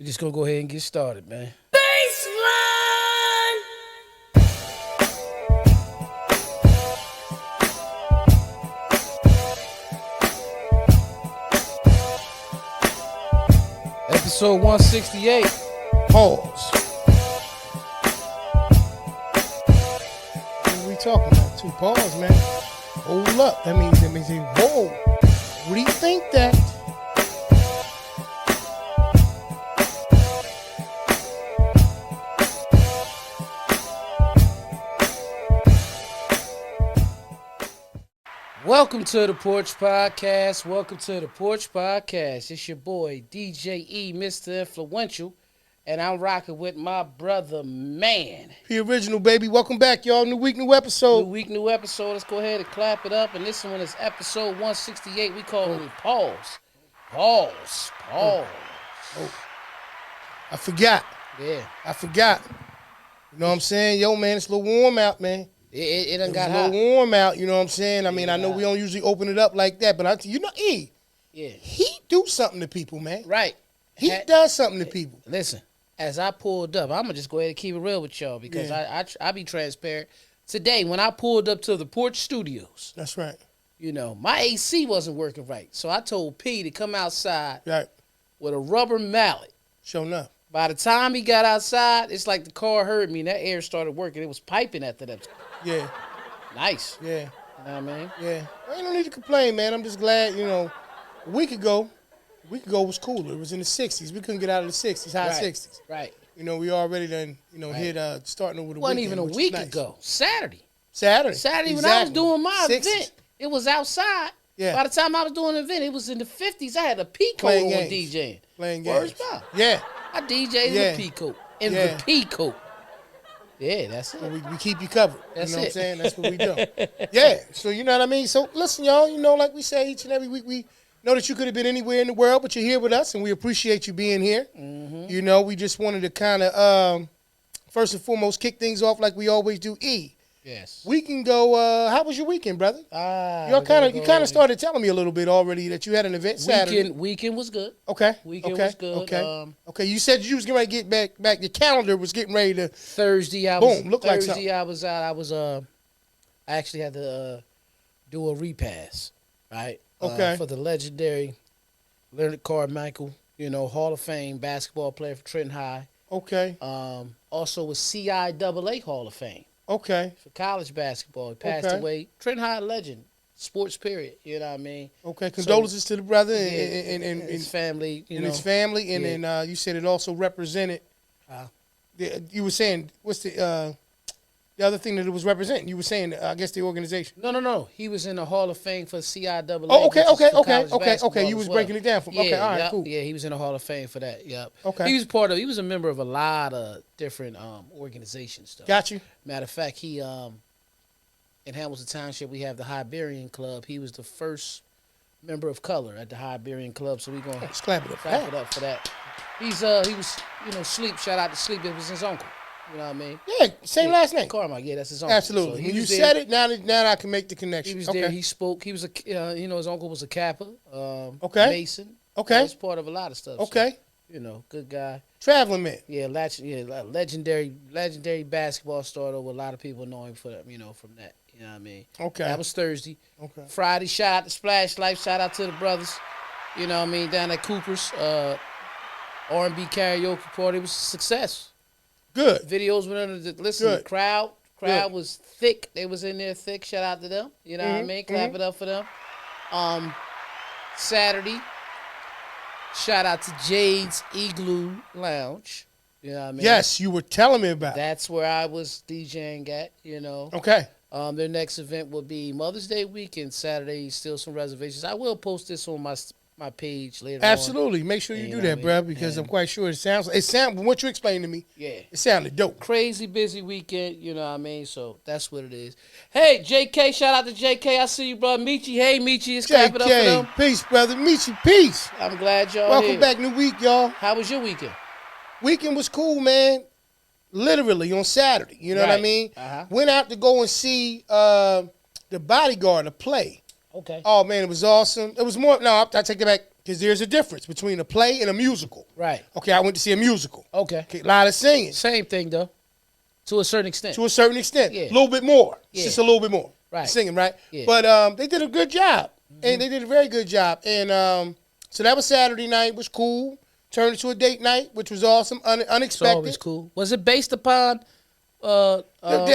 We're just gonna go ahead and get started, man. Baseline! Episode 168. Pause. What are we talking about? Two pause, man. Hold up. That means whoa. What do you think that? Welcome to the Porch Podcast. Welcome to the Porch Podcast. It's your boy, DJ E, Mr. Influential, and I'm rocking with my brother, man. The original, baby. Welcome back, y'all. New week, new episode. New week, new episode. Let's go ahead and clap it up. And this one is episode 168. We call it Pause. Pause. Pause. I forgot. Yeah. I forgot. You know what I'm saying? Yo, man, it's a little warm out, man. It done It's got a hot. little warm out, you know what I'm saying? I mean, I know we don't usually open it up like that, but E, Yeah. he do something to people, man. Right. He does something to people. Listen, as I pulled up, I'm going to just go ahead and keep it real with y'all because I be transparent. Today, when I pulled up to the Porch Studios, That's right. you know, my AC wasn't working right. So I told P to come outside Right. with a rubber mallet. Sure enough. By the time he got outside, it's like the car heard me and that air started working. It was piping after that. Yeah. Nice. Yeah. You know what I mean? Yeah. I ain't no need to complain, man. I'm just glad, a week ago was cooler. It was in the 60s. We couldn't get out of the 60s, high 60s. Right. We already done, hit starting over the Wasn't weekend, even a which is week nice. ago. Saturday Saturday. when I was doing my 60s. event, it was outside. Yeah. By the time I was doing the event, it was in the 50s. I had a peacoat Playing on games. DJing. Playing Where's games. Bob? Yeah. I DJ'd in Yeah. the peacoat. In Yeah. the peacoat. Yeah, that's it. So we keep you covered. That's you know it. what I'm saying? That's what we do. Yeah. So you know what I mean? So listen, y'all, like we say each and every week, we know that you could have been anywhere in the world, but you're here with us, and we appreciate you being here. Mm-hmm. We just wanted to kind of, first and foremost, kick things off like we always do. Yes. We can go, how was your weekend, brother? You You kind of started telling me a little bit already that you had an event Saturday. Weekend was good. Okay. Weekend okay. was good. Okay. Okay. You said you was getting ready to get back. Your calendar was getting ready to. Thursday, I Boom, looked like Thursday something. I was out. I actually had to do a repass, right? Okay. For the legendary Leonard Carmichael, Hall of Fame basketball player for Trenton High. Okay. Also was CIAA Hall of Fame Okay. for college basketball. He passed Okay. away. Trenton High legend, sports period. You know what I mean? Okay. Condolences to the brother Yeah, and his family. his family, and Yeah. then you said it also represented. You were saying what's the other thing that it was representing? You were saying, I guess, the organization. No. He was in the Hall of Fame for CIAA. Oh, okay, which is okay, for okay, college okay. basketball You as was well. breaking it down for me. Okay, all right, yep, cool. Yeah, he was in the Hall of Fame for that. Yep. Okay. He was a member of a lot of different organizations. Though. Got you. Matter of fact, he in Hamilton Township we have the Hibernian Club. He was the first member of color at the Hibernian Club. So we're gonna Let's clap it up. clap it up for that. He was Sleep. Shout out to Sleep. It was his uncle. You know what I mean? Yeah, same last name. Carmichael. Yeah, that's his uncle. Absolutely. So he When you was there. said it, now I can make the connection. He was okay. there. He spoke. He was his uncle was a Kappa. Okay. Mason. Okay. He was part of a lot of stuff. So, Okay. good guy. Traveling man. Yeah, legendary basketball star. Though a lot of people know him for that. From that. You know what I mean? Okay. That was Thursday. Okay. Friday, shout out to Splash Life. Shout out to the brothers. You know what I mean? Down at Cooper's. R&B karaoke party was a success. Good. Videos went under the listen. Good. The crowd Good. was thick. They was in there thick. Shout out to them. You know what I mean? Clap it up for them. Saturday, shout out to Jade's Igloo Lounge. You know what I mean? Yes, you were telling me about it. That's where I was DJing at. Okay. Their next event will be Mother's Day weekend, Saturday. Still some reservations. I will post this on my page later on. Absolutely. Make sure you You do know that, what I mean? bruh, because And- I'm quite sure it sounds from what you explained to me, Yeah. it sounded dope. Crazy busy weekend, you know what I mean? So that's what it is. Hey, JK, shout out to JK. I see you, bro. Michi, hey, Michi, it's clap it up for JK, them. peace, brother. Meet you, peace. I'm glad y'all Welcome here. back, new week, y'all. How was your weekend? Weekend was cool, man. Literally on Saturday, you know what I Right. mean? Uh-huh. Went out to go and see The Bodyguard, a play. Okay. Oh, man, it was awesome. It was more, no, I take it back. Because there's a difference between a play and a musical. Right. Okay, I went to see a musical. Okay. A lot of singing. Same thing though, to a certain extent. To a certain extent. Yeah. A little bit more. Yeah. It's just a little bit more. Right. Singing, right? Yeah. But they did a good job. And they did a very good job. And so that was Saturday night. Was cool. Turned into a date night, which was awesome, unexpected. It's always cool. Was it based upon the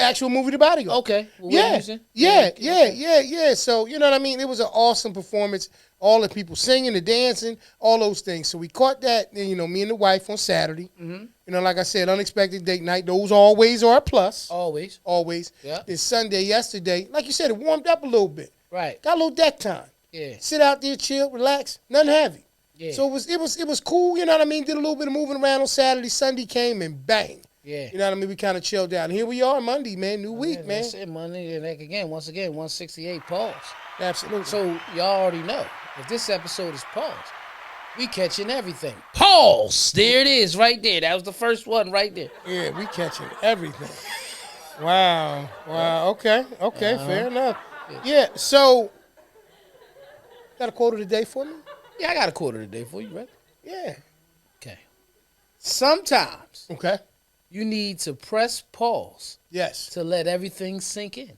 actual movie The Bodyguard? Okay. Well, Yeah. So, you know what I mean? It was an awesome performance. All the people singing, the dancing, all those things. So we caught that, you know, me and the wife on Saturday. Mm-hmm. You know, like I said, unexpected date night. Those always are a plus. Always. Yeah. Then Sunday, yesterday, like you said, it warmed up a little bit. Right. Got a little deck time. Yeah. Sit out there, chill, relax, nothing heavy. Yeah. So it was cool, you know what I mean? Did a little bit of moving around on Saturday. Sunday came and bang. Yeah. You know what I mean? We kind of chilled out. And here we are Monday, man. New week, man. That's it, Monday. And again, once again, 168 pause. Absolutely. So y'all already know, if this episode is pause, we catching everything. Pause. There it is, right there. That was the first one, right there. Yeah, we catching everything. Wow. Okay. Fair enough. Yeah. So, got a quote of the day for me? Yeah, I got a quarter today for you, right? Yeah. Okay. Sometimes Okay. you need to press pause Yes. to let everything sink in.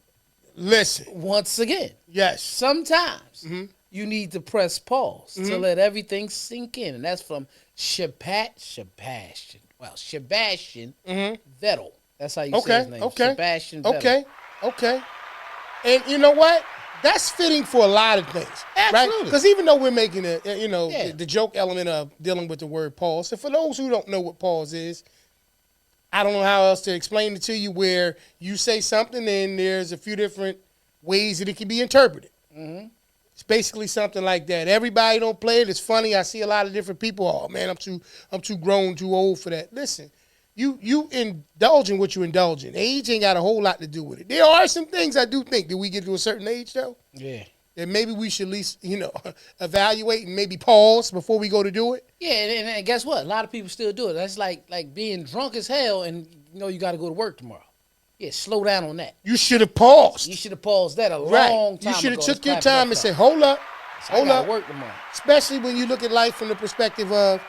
Listen. Once again, Yes. sometimes you need to press pause to let everything sink in. And that's from Sebastian Vettel. That's how you say his name. Sebastian Vettel. Okay. And you know what? That's fitting for a lot of things, right? Absolutely. Because even though we're making the joke element of dealing with the word pause, so for those who don't know what pause is, I don't know how else to explain it to you. Where you say something and there's a few different ways that it can be interpreted. Mm-hmm. It's basically something like that. Everybody don't play it. It's funny. I see a lot of different people. Oh man, I'm too grown, too old for that. Listen. You indulge in what you indulge in. Age ain't got a whole lot to do with it. There are some things I do think that we get to a certain age, though. Yeah. That maybe we should at least, evaluate and maybe pause before we go to do it. Yeah, and guess what? A lot of people still do it. That's like being drunk as hell and you got to go to work tomorrow. Yeah, slow down on that. You should have paused. You should have paused that a Right. long time You should have ago. took your time and said, hold up. I Hold gotta up. work tomorrow. Especially when you look at life from the perspective of,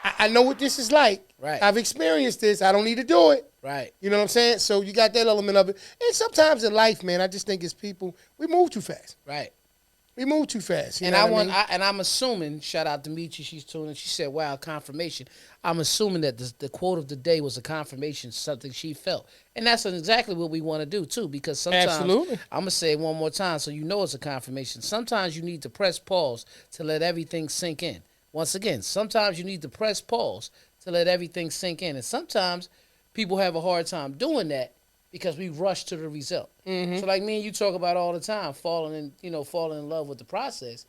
I know what this is like. Right. I've experienced this. I don't need to do it. Right. You know what I'm saying? So you got that element of it. And sometimes in life, man, I just think as people, we move too fast. Right. We move too fast. You And know what I mean? I'm assuming, shout out to Michi, she's tuning. She said, "Wow, confirmation." I'm assuming that the quote of the day was a confirmation, something she felt, and that's exactly what we want to do too. Because sometimes, Absolutely. I'm gonna say it one more time, so you know it's a confirmation. Sometimes you need to press pause to let everything sink in. Once again, sometimes you need to press pause to let everything sink in, and sometimes people have a hard time doing that because we rush to the result. Mm-hmm. So like me and you talk about all the time, falling in love with the process.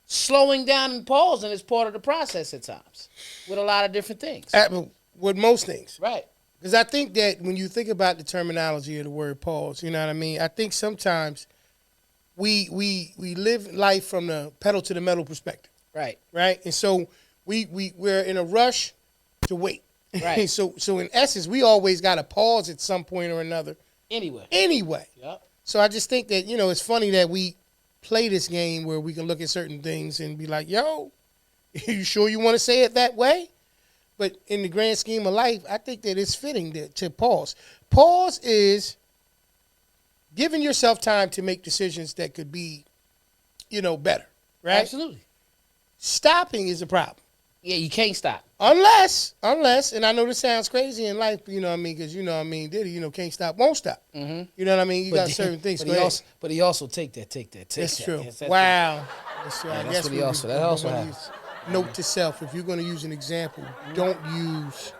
Slowing down and pausing is part of the process at times with a lot of different things. With most things. Right. Because I think that when you think about the terminology of the word pause, you know what I mean? I think sometimes we live life from the pedal to the metal perspective. Right. Right? And so we're in a rush to wait. Right. So in essence, we always got to pause at some point or another. Anyway. Yep. So I just think that, it's funny that we play this game where we can look at certain things and be like, yo, you sure you want to say it that way? But in the grand scheme of life, I think that it's fitting to pause. Pause is giving yourself time to make decisions that could be, better, right? Absolutely. Stopping is a problem. Yeah, you can't stop. Unless, and I know this sounds crazy in life, because Diddy, can't stop, won't stop. Mm-hmm. You know what I mean? You got certain things. But he also take that. That's true. Yes, Wow. That's what he also. That also happens. Note to self: if you're going to use an example, don't use.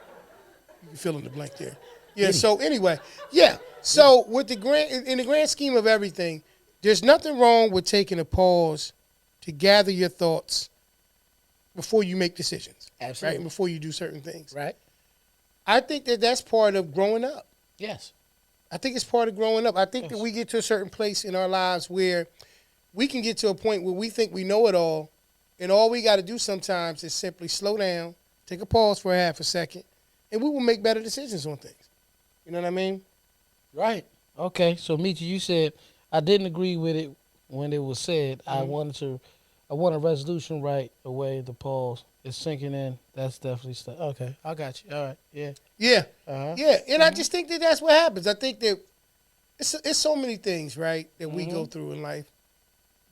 You can fill in the blank there. Yeah. Diddy. So anyway, yeah. So with in the grand scheme of everything, there's nothing wrong with taking a pause to gather your thoughts before you make decisions. Absolutely. Right? Before you do certain things. Right. I think that that's part of growing up. Yes. I think it's part of growing up. I think that we get to a certain place in our lives where we can get to a point where we think we know it all, and all we got to do sometimes is simply slow down, take a pause for a half a second, and we will make better decisions on things. You know what I mean? Right. Okay. So, Michi, you said I didn't agree with it when it was said. I wanted to I want a resolution right away. The pause. It's sinking in. That's definitely stuff. Okay, I got you. All right. Yeah. Yeah. Uh-huh. Yeah. And I just think that that's what happens. I think that it's so many things, right, that we go through in life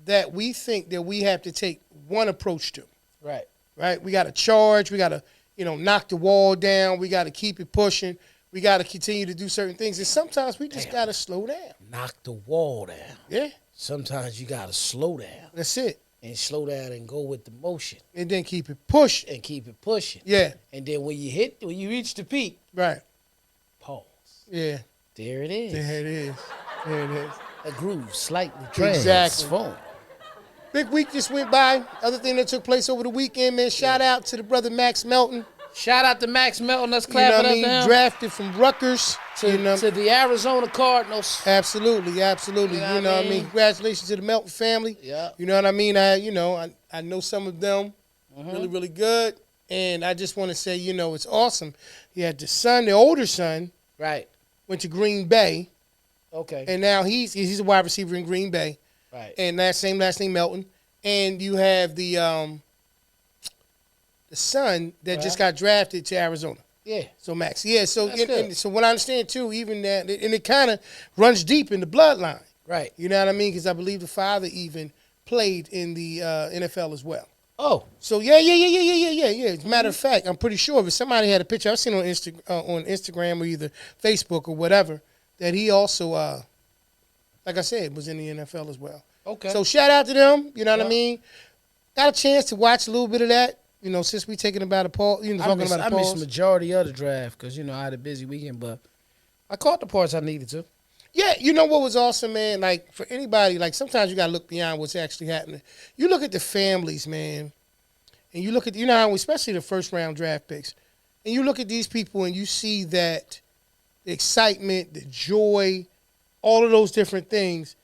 that we think that we have to take one approach to. Right. Right? We got to charge. We got to, knock the wall down. We got to keep it pushing. We got to continue to do certain things. And sometimes we just got to slow down. Knock the wall down. Yeah. Sometimes you gotta slow down. That's it. And slow down and go with the motion. And then keep it pushing. And keep it pushing. Yeah. And then when you reach the peak, right. Pause. Yeah. There it is. There it is. There it is. A groove slightly transformed. Big week just went by. Other thing that took place over the weekend, man. Shout out to the brother Max Melton. Shout out to Max Melton. Let's clap it up to him. Drafted from Rutgers to the Arizona Cardinals. Absolutely, absolutely. You know what I mean? Congratulations to the Melton family. Yeah. You know what I mean? I know some of them really, really good. And I just want to say, it's awesome. He had the older son. Right. Went to Green Bay. Okay. And now he's a wide receiver in Green Bay. Right. And last name Melton. And you have the son that just got drafted to Arizona. Yeah. So Max. Yeah. So so what I understand too, even that, and it kind of runs deep in the bloodline. Right. You know what I mean? Because I believe the father even played in the NFL as well. Oh. So yeah. As a matter of fact, I'm pretty sure if somebody had a picture I've seen on Instagram or either Facebook or whatever, that he also, like I said, was in the NFL as well. Okay. So shout out to them. You know what I mean? Got a chance to watch a little bit of that. Since we talking about a pause, talking about a pause. I missed the majority of the draft because I had a busy weekend, but I caught the parts I needed to. Yeah, you know what was awesome, man? Like, for anybody, like, sometimes you got to look beyond what's actually happening. You look at the families, man, and you look at, especially the first-round draft picks, and you look at these people and you see that the excitement, the joy, all of those different things.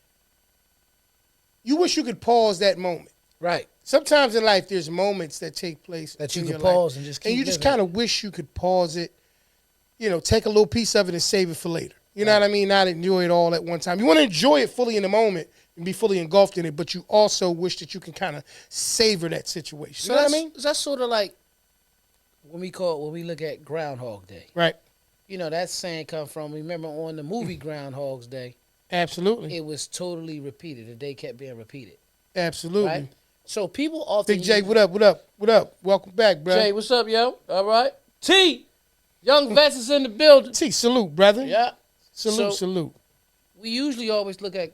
You wish you could pause that moment. Right. Sometimes in life, there's moments that take place that you can pause and just keep and you just kind of wish you could pause it, take a little piece of it and save it for later. You know what I mean? Not enjoy it all at one time. You want to enjoy it fully in the moment and be fully engulfed in it, but you also wish that you can kind of savor that situation. So you know what I mean? That's sort of like when we look at Groundhog Day. Right. That saying come from, remember on the movie Groundhog's Day. Absolutely. It was totally repeated. The day kept being repeated. Absolutely. Right? So people often Big Jay, what up? Welcome back, bro. Jay, what's up, yo? All right. T, Young Vets is in the building. T, salute, brother. Yeah. Salute. We usually always look at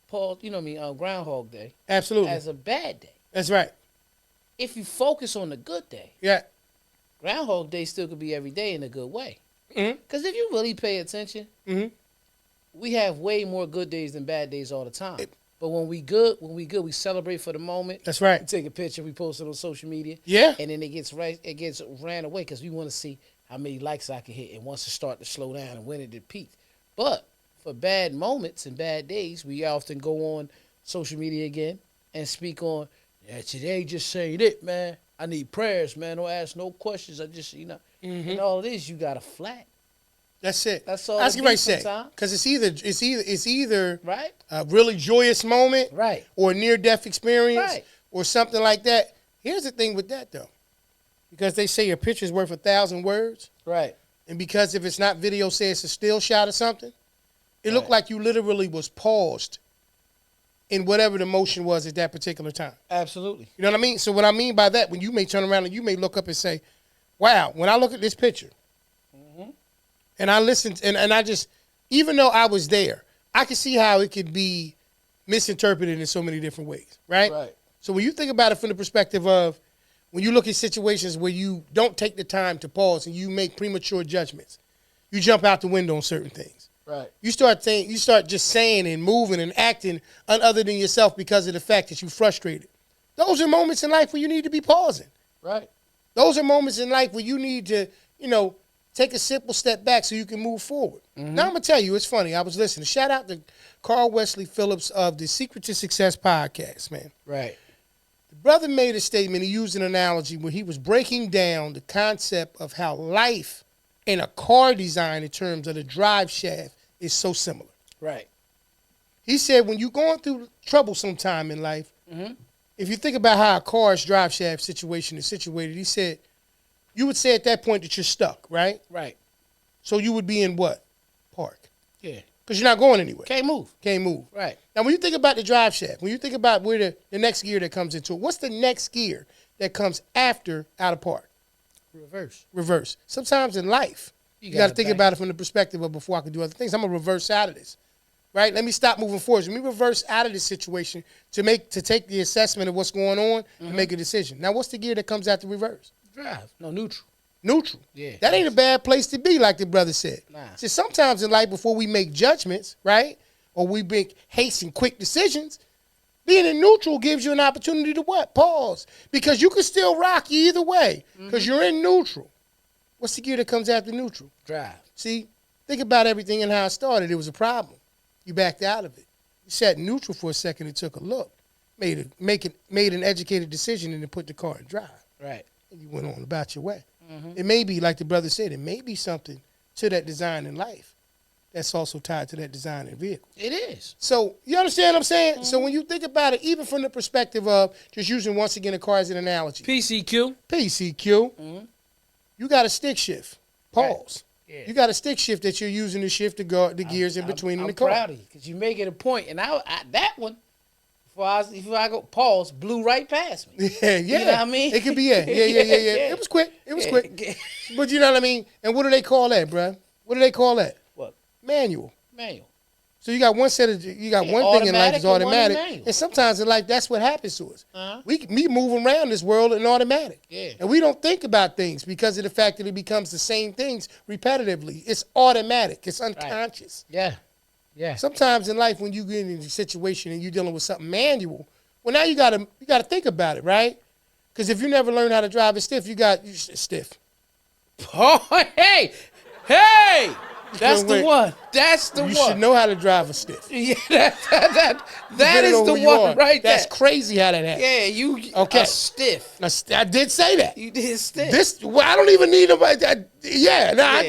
Groundhog Day. Absolutely. As a bad day. That's right. If you focus on the good day. Yeah. Groundhog Day still could be every day in a good way. Mm-hmm. Because if you really pay attention, we have way more good days than bad days all the time. But when we good, we celebrate for the moment. That's right. We take a picture, we post it on social media. Yeah. And then it gets ran away because we want to see how many likes I can hit and once it start to slow down and when it peaks. But for bad moments and bad days, we often go on social media again and speak on, today just saying it, man. I need prayers, man. Don't ask no questions. I just, and all it is, you got a flat. That's it. That's all. That's what I say. Because it's either right, a really joyous moment, right, or a near-death experience, right, or something like that. Here's the thing with that though, because they say a picture's worth 1,000 words, right, and because if it's not video, say it's a still shot or something, it looked like you literally was paused in whatever the motion was at that particular time. Absolutely. You know what I mean? So what I mean by that, when you may turn around and you may look up and say, "Wow," when I look at this picture. And I listened, and I just, even though I was there, I could see how it could be misinterpreted in so many different ways, right? Right. So when you think about it from the perspective of when you look at situations where you don't take the time to pause and you make premature judgments, you jump out the window on certain things. Right. You start just saying and moving and acting other than yourself because of the fact that you're frustrated. Those are moments in life where you need to be pausing. Right. Those are moments in life where you need to, take a simple step back so you can move forward. Now, I'm going to tell you, it's funny. I was listening. Shout out to Carl Wesley Phillips of the Secret to Success podcast, man. Right. The brother made a statement. He used an analogy where he was breaking down the concept of how life and a car design in terms of the drive shaft is so similar. Right. He said when you're going through trouble sometime in life, if you think about how a car's drive shaft situation is situated, he said, you would say at that point that you're stuck, right? Right. So you would be in what? Park. Yeah. Because you're not going anywhere. Can't move. Can't move. Right. Now, when you think about the drive shaft, when you think about where the next gear that comes into it, what's the next gear that comes after out of park? Reverse. Reverse. Sometimes in life, you got to think about it from the perspective of before I can do other things. I'm going to reverse out of this. Right? Let me stop moving forward. Let me reverse out of this situation to take the assessment of what's going on and make a decision. Now, what's the gear that comes after reverse? Drive. No, neutral. Neutral. Yeah. That ain't a bad place to be, like the brother said. Nah. So sometimes in life, before we make judgments, right, or we make hasty and quick decisions, being in neutral gives you an opportunity to what? Pause. Because you can still rock you either way because you're in neutral. What's the gear that comes after neutral? Drive. See, think about everything and how it started. It was a problem. You backed out of it. You sat neutral for a second and took a look, made an educated decision, and then put the car in drive. Right. And you went on about your way. It may be, like the brother said, it may be something to that design in life that's also tied to that design in vehicle. It is. So you understand what I'm saying? So when you think about it, even from the perspective of just using, once again, a car as an analogy. PCQ. PCQ. You got a stick shift. Pause. Yeah. You got a stick shift that you're using to shift the gears in between in the car. I'm proud of you because you make it a point. And I that one, before I go, pause, blew right past me. Yeah. You know what I mean? It could be, yeah. It was quick. It was quick. But you know what I mean? And what do they call that, bruh? What do they call that? What? Manual. Manual. So you got one thing in life is Automatic and one in automatic, manual. and sometimes in life that's what happens to us. Uh-huh. We move around this world in automatic, Yeah. and we don't think about things because of the fact that it becomes the same things repetitively. It's automatic. It's unconscious. Yeah. Yeah. Sometimes in life, when you get in a situation and you're dealing with something manual, well, now you gotta think about it, right? Because if you never learn how to drive it stiff, you're stiff. Oh, hey. That's the Wait. one. That's the You one. should know how to drive a stiff. Yeah, that Depending is on the who you one are. right there. That's crazy how that happens. Yeah, you Okay. a stiff. I did say that. You did stiff. I don't even need nobody. I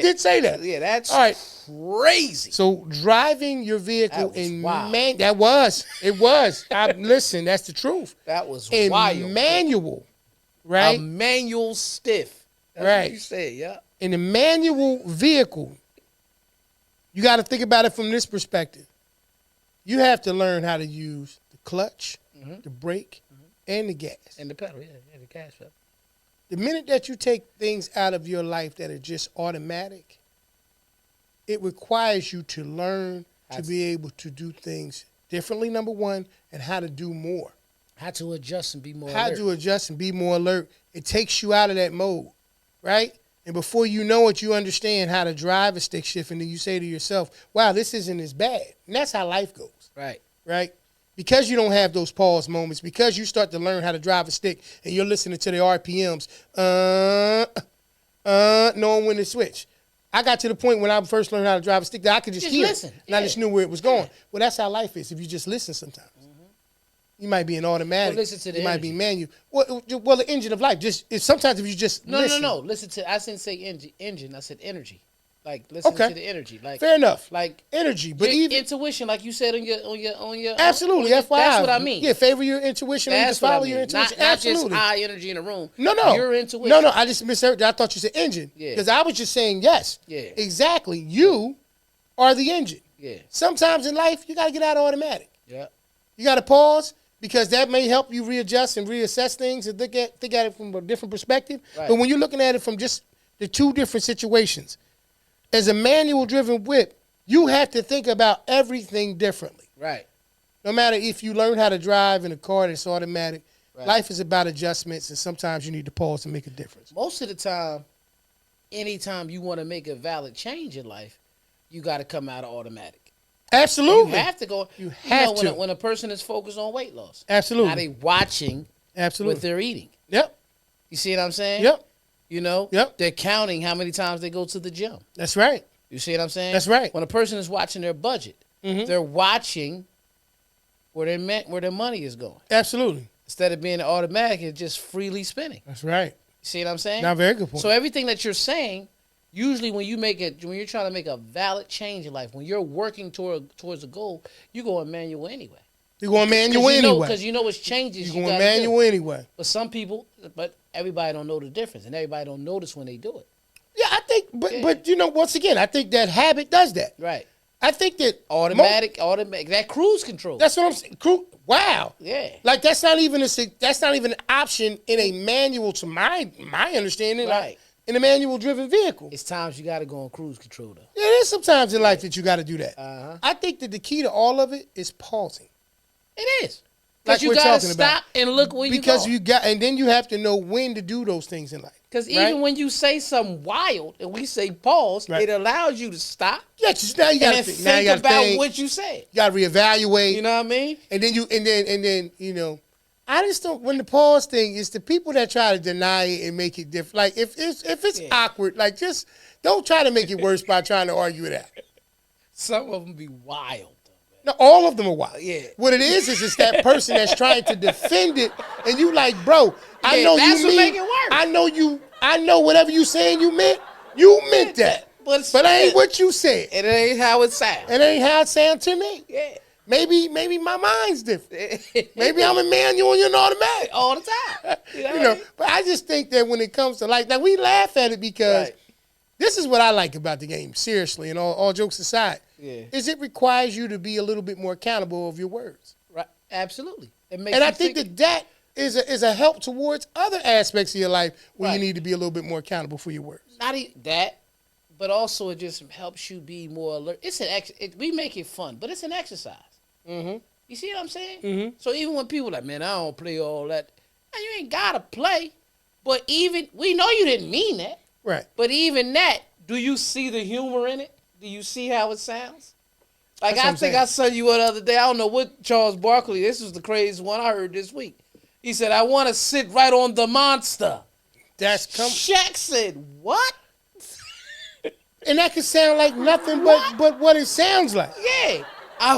did say that. Yeah, that's all right. Crazy. So driving your vehicle That was wild. it was. Listen, that's the truth. That was In wild. manual, right? A manual stiff. That's Right. what you said, yeah. In a manual vehicle, you got to think about it from this perspective. You have to learn how to use the clutch, the brake, and the gas. And the pedal, and the gas pedal. The minute that you take things out of your life that are just automatic, it requires you to learn to be able to do things differently, number one, and how to do more. How to adjust and be more How alert. to adjust and be more alert. It takes you out of that mode, right? And before you know it, you understand how to drive a stick shift, and then you say to yourself, wow, this isn't as bad. And that's how life goes, Right. right? Because you don't have those pause moments, because you start to learn how to drive a stick, and you're listening to the RPMs, knowing when to switch. I got to the point when I first learned how to drive a stick that I could just hear listen. it, and I just knew where it was going. Well, that's how life is. If you just listen sometimes. You might be an automatic. Well, listen to the you might be engine. manual. Well, the engine of life. Sometimes if you just listen. No. Listen to. I didn't say engine. I said energy. Like listen Okay. to the energy. Like Fair enough. Like energy, but your even intuition, like you said on your. absolutely. on your- FYI. That's what I mean. Yeah, favor your intuition. Or you That's can what I follow mean. your intuition. Not just Absolutely. high energy in a room. No. Your intuition. No. I just misheard. I thought you said engine. Yeah. Because I was just saying yes. Yeah. Exactly. You are the engine. Yeah. Sometimes in life you got to get out of automatic. Yeah. You got to pause because that may help you readjust and reassess things and think at it from a different perspective. Right. But when you're looking at it from just the two different situations, as a manual-driven whip, you have to think about everything differently. Right. No matter if you learn how to drive in a car that's automatic, Right. life is about adjustments, and sometimes you need to pause to make a difference. Most of the time, anytime you want to make a valid change in life, you got to come out of automatic. Absolutely. You have to go. You have to. When a person is focused on weight loss. Absolutely. Now they watching Absolutely. what they're eating. Yep. You see what I'm saying? Yep. You know? Yep. They're counting how many times they go to the gym. That's right. You see what I'm saying? That's right. When a person is watching their budget, they're watching where their money is going. Absolutely. Instead of being automatic, it's just freely spinning. That's right. You see what I'm saying? Now, very good point. So everything that you're saying, usually when you're trying to make a valid change in life, when you're working towards a goal, you go in manual anyway. You're going manual anyway. Because you know what's changes. You're going manual anyway. But some people, but everybody don't know the difference, and everybody don't notice when they do it. Yeah, I think, but you know, once again, I think that habit does that. Right. I think that automatic, that cruise control. That's what I'm saying. Wow. Yeah. Like that's not even an option in a manual, to my understanding. Right. Like, in a manual driven vehicle. It's times you got to go on cruise control though. Yeah, there's sometimes in life that you got to do that. Uh-huh. I think that the key to all of it is pausing. It is. Like you got to stop and look where you go. And then you have to know when to do those things in life. Because even when you say something wild and we say pause, it allows you to stop. Yeah, just now you got to think about what you said. You got to reevaluate. You know what I mean? And then you know, I just don't. When the pause thing is the people that try to deny it and make it different. Like if it's awkward, like just don't try to make it worse by trying to argue it out. Some of them be wild. No, all of them are wild. Yeah. What it is it's that person that's trying to defend it, and you like, bro, I know that's you what mean. make it worse. I know whatever you saying you meant that. But it ain't what you said. It ain't how it sounds. It ain't how it sounds to me. Yeah. Maybe my mind's different. Maybe I'm a manual and you're an automatic. All the time. You know, but I just think that when it comes to like we laugh at it because this is what I like about the game, seriously, and all jokes aside. Yeah. Is it requires you to be a little bit more accountable of your words. Right. Absolutely. And I think that is a help towards other aspects of your life where you need to be a little bit more accountable for your words. Not that, but also it just helps you be more alert. It's we make it fun, but it's an exercise. Mm-hmm. You see what I'm saying? Mm-hmm. So even when people like, man, I don't play all that, man, you ain't gotta play. But even we know you didn't mean that. Right. But even that, do you see the humor in it? Do you see how it sounds? Like I think I saw you one other day. I don't know what Charles Barkley. This was the craziest one I heard this week. He said, "I want to sit right on the monster." Shaq said, "What?" And that could sound like nothing but what it sounds like. Yeah.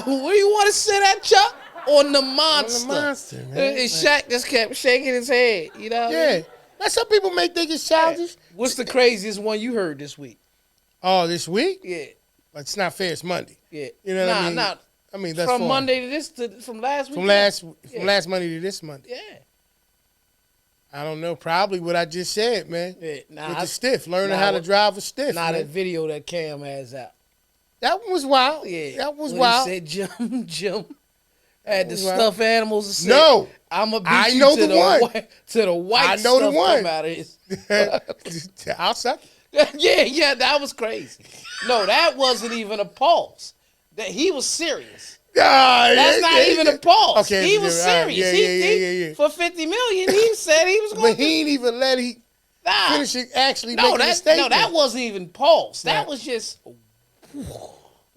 Where you want to sit at, Chuck? On the monster. On the monster, man. And Shaq just kept shaking his head. You know what I mean? Now some people may think it's childish. What's the craziest one you heard this week? Oh, this week? Yeah. But it's not fair. It's Monday. Yeah. You know what I mean? I mean, that's from Monday to from last week. From last Monday to this Monday. Yeah. I don't know. Probably what I just said, man. Yeah. With the stiff, learning how to drive a stiff. That video that Cam has out. That one was wild. Yeah. That was wild. He said, jump. Had the stuffed animals. And said, no. I'm going to beat you know to the one. To the white I know the one. Out of his. I'll suck it. Yeah, that was crazy. No, that wasn't even a pause. That he was serious. That's not even a pause. Okay, he was serious. Yeah. For $50 million, he said he was going to. But he ain't even let finish it. Actually, making a statement. No, that wasn't even pause. That was just. That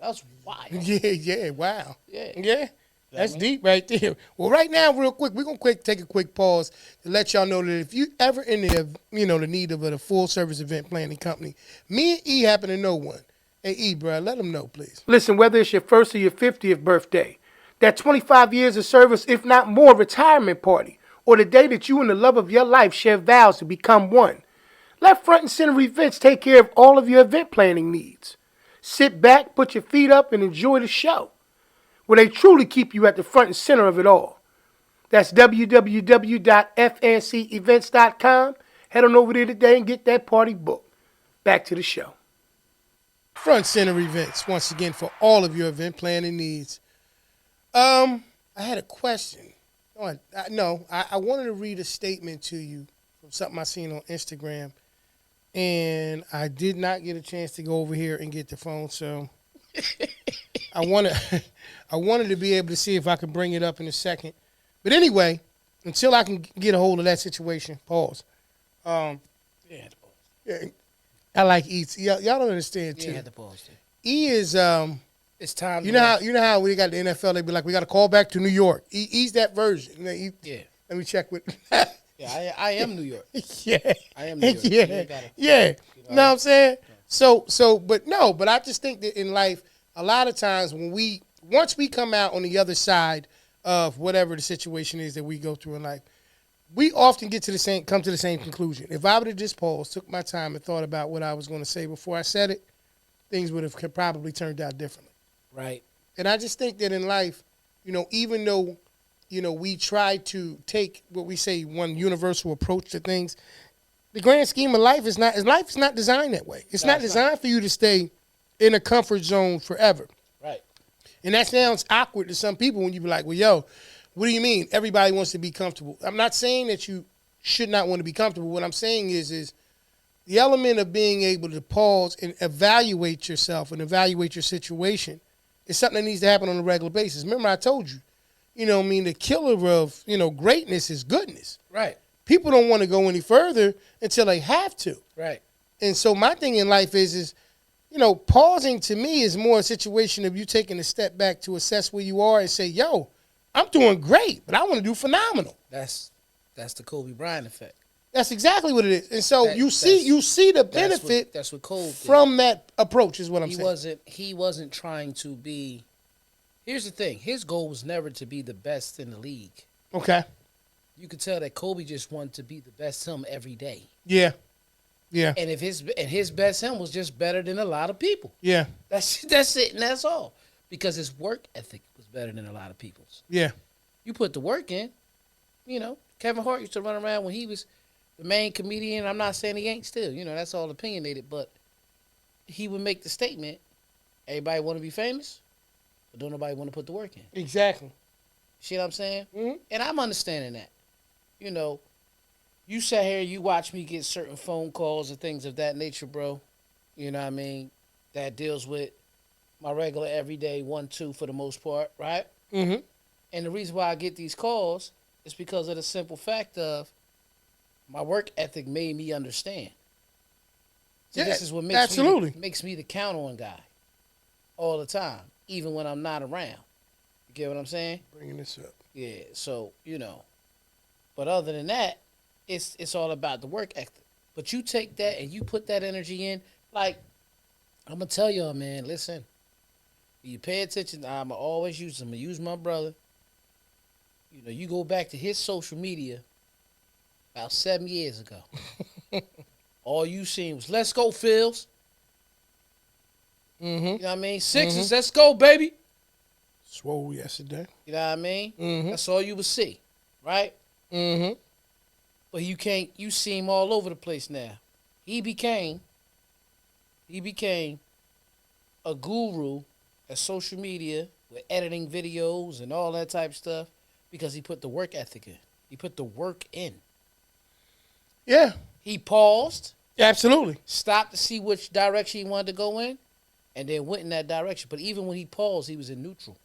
was wild. Yeah, wow. Yeah. That's deep right there. Well, right now, real quick, we're gonna take a quick pause to let y'all know that if you ever in the need of a full service event planning company, me and E happen to know one. Hey E, bro, let them know, please. Listen, whether it's your first or your 50th birthday, that 25 years of service, if not more, retirement party, or the day that you and the love of your life share vows to become one, let Front and Center Events take care of all of your event planning needs. Sit back, put your feet up, and enjoy the show, where they truly keep you at the front and center of it all. That's www.fncevents.com. Head on over there today and get that party booked. Back to the show. Front Center Events, once again, for all of your event planning needs. I had a question. I wanted to read a statement to you from something I seen on Instagram, and I did not get a chance to go over here and get the phone, so I wanted to be able to see if I could bring it up in a second. But anyway, until I can get a hold of that situation, pause. Yeah. I like E. Y'all don't understand too. Yeah, had to pause. E is it's time. You know how we got the NFL. They be like, we got to call back to New York. E's that version. Yeah. Let me check with. Yeah, I am New York. Yeah. I am New York. Yeah. You know what I'm saying? So, but I just think that in life, a lot of times once we come out on the other side of whatever the situation is that we go through in life, we often come to the same conclusion. If I would have just paused, took my time, and thought about what I was going to say before I said it, things would have probably turned out differently. Right. And I just think that in life, even though, we try to take what we say one universal approach to things, the grand scheme of life is not designed that way. It's not designed for you to stay in a comfort zone forever. Right. And that sounds awkward to some people when you be like, well, yo, what do you mean? Everybody wants to be comfortable. I'm not saying that you should not want to be comfortable. What I'm saying is the element of being able to pause and evaluate yourself and evaluate your situation is something that needs to happen on a regular basis. Remember, I told you, the killer of, greatness is goodness. Right. People don't want to go any further until they have to. Right. And so my thing in life is, pausing to me is more a situation of you taking a step back to assess where you are and say, yo, I'm doing great, but I want to do phenomenal. That's the Kobe Bryant effect. That's exactly what it is. And so you see the benefit that's what Cole did. from that approach is what I'm saying. He wasn't trying to be. Here's the thing. His goal was never to be the best in the league. Okay. You could tell that Kobe just wanted to be the best him every day. Yeah. Yeah. And his best him was just better than a lot of people. Yeah. That's it, and that's all. Because his work ethic was better than a lot of people's. Yeah. You put the work in. Kevin Hart used to run around when he was the main comedian. I'm not saying he ain't still. That's all opinionated. But he would make the statement, everybody want to be famous, but don't nobody want to put the work in. Exactly. See what I'm saying? Mm-hmm. And I'm understanding that. You sat here, you watch me get certain phone calls and things of that nature, bro. You know what I mean? That deals with my regular everyday 1-2 for the most part, right? Mm-hmm. And the reason why I get these calls is because of the simple fact of my work ethic made me understand. So this is what makes me the count on guy all the time, even when I'm not around. You get what I'm saying? Bringing this up. Yeah, so, But other than that, it's all about the work ethic. But you take that and you put that energy in. Like, I'm going to tell y'all, man, listen. You pay attention. I'm going to use my brother. You go back to his social media about 7 years ago. All you seen was, let's go, Phils. Mm-hmm. You know what I mean? Sixers, let's go, baby. Swole yesterday. You know what I mean? Mm-hmm. That's all you would see, right? Mm-hmm. But you see him all over the place now. He became a guru at social media with editing videos and all that type of stuff because he put the work ethic in. He put the work in. Yeah. He paused. Absolutely. Stopped to see which direction he wanted to go in, and then went in that direction. But even when he paused, he was in neutral.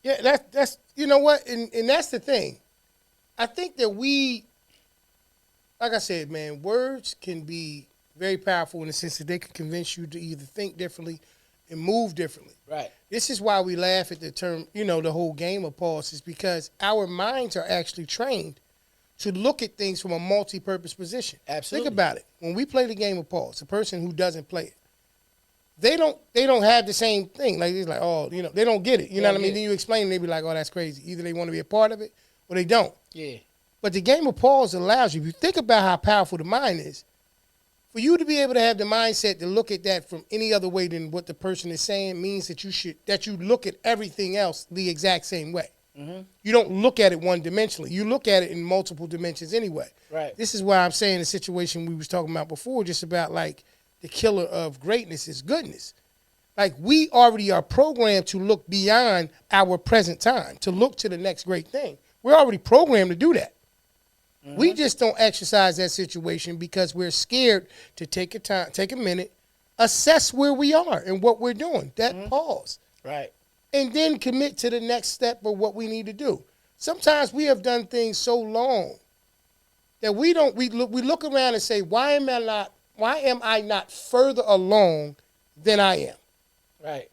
Yeah, that's you know what, and that's the thing. I think that like I said, man, words can be very powerful in the sense that they can convince you to either think differently and move differently. Right. This is why we laugh at the term, the whole game of pause, is because our minds are actually trained to look at things from a multi-purpose position. Absolutely. Think about it. When we play the game of pause, the person who doesn't play it, they don't have the same thing. Like, it's like, oh, they don't get it. You know what I mean? Then you explain and they be like, oh, that's crazy. Either they want to be a part of it or they don't. Yeah. But the game of pause allows you, if you think about how powerful the mind is, for you to be able to have the mindset to look at that from any other way than what the person is saying means that you look at everything else the exact same way. Mm-hmm. You don't look at it one-dimensionally. You look at it in multiple dimensions anyway. Right. This is why I'm saying the situation we was talking about before, just about like the killer of greatness is goodness. Like, we already are programmed to look beyond our present time, to look to the next great thing. We're already programmed to do that. Mm-hmm. We just don't exercise that situation because we're scared to take a minute, assess where we are and what we're doing. That pause. Right. And then commit to the next step of what we need to do. Sometimes we have done things so long that we look around and say, why am I not further along than I am? Right.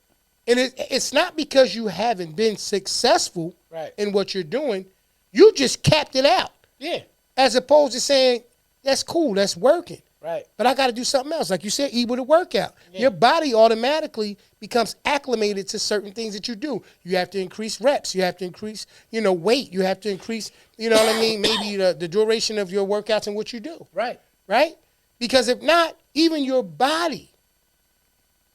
And it's not because you haven't been successful in what you're doing. You just capped it out. Yeah. As opposed to saying, that's cool, that's working. Right. But I got to do something else. Like you said, eat with a workout. Yeah. Your body automatically becomes acclimated to certain things that you do. You have to increase reps. You have to increase, weight. You have to increase, maybe the duration of your workouts and what you do. Right. Right? Because if not, even your body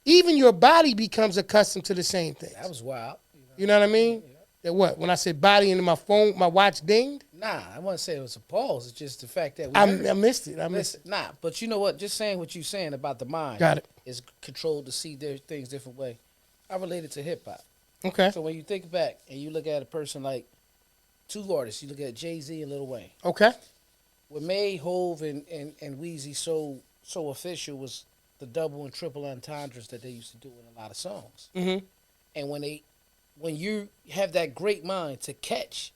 becomes accustomed to the same things. That was wild. You know what I mean? That what? When I said body into my phone, my watch dinged. Nah, I wouldn't say it was a pause. It's just the fact that I missed it. listen, nah, but you know what? Just saying what you're saying about the mind Got it. is controlled to see their things different way. I relate it to hip hop. Okay. So when you think back and you look at a person like two artists, you look at Jay-Z and Lil Wayne. Okay. What made Hove and Weezy so official was the double and triple entendres that they used to do in a lot of songs. Mm-hmm. And when you have that great mind to catch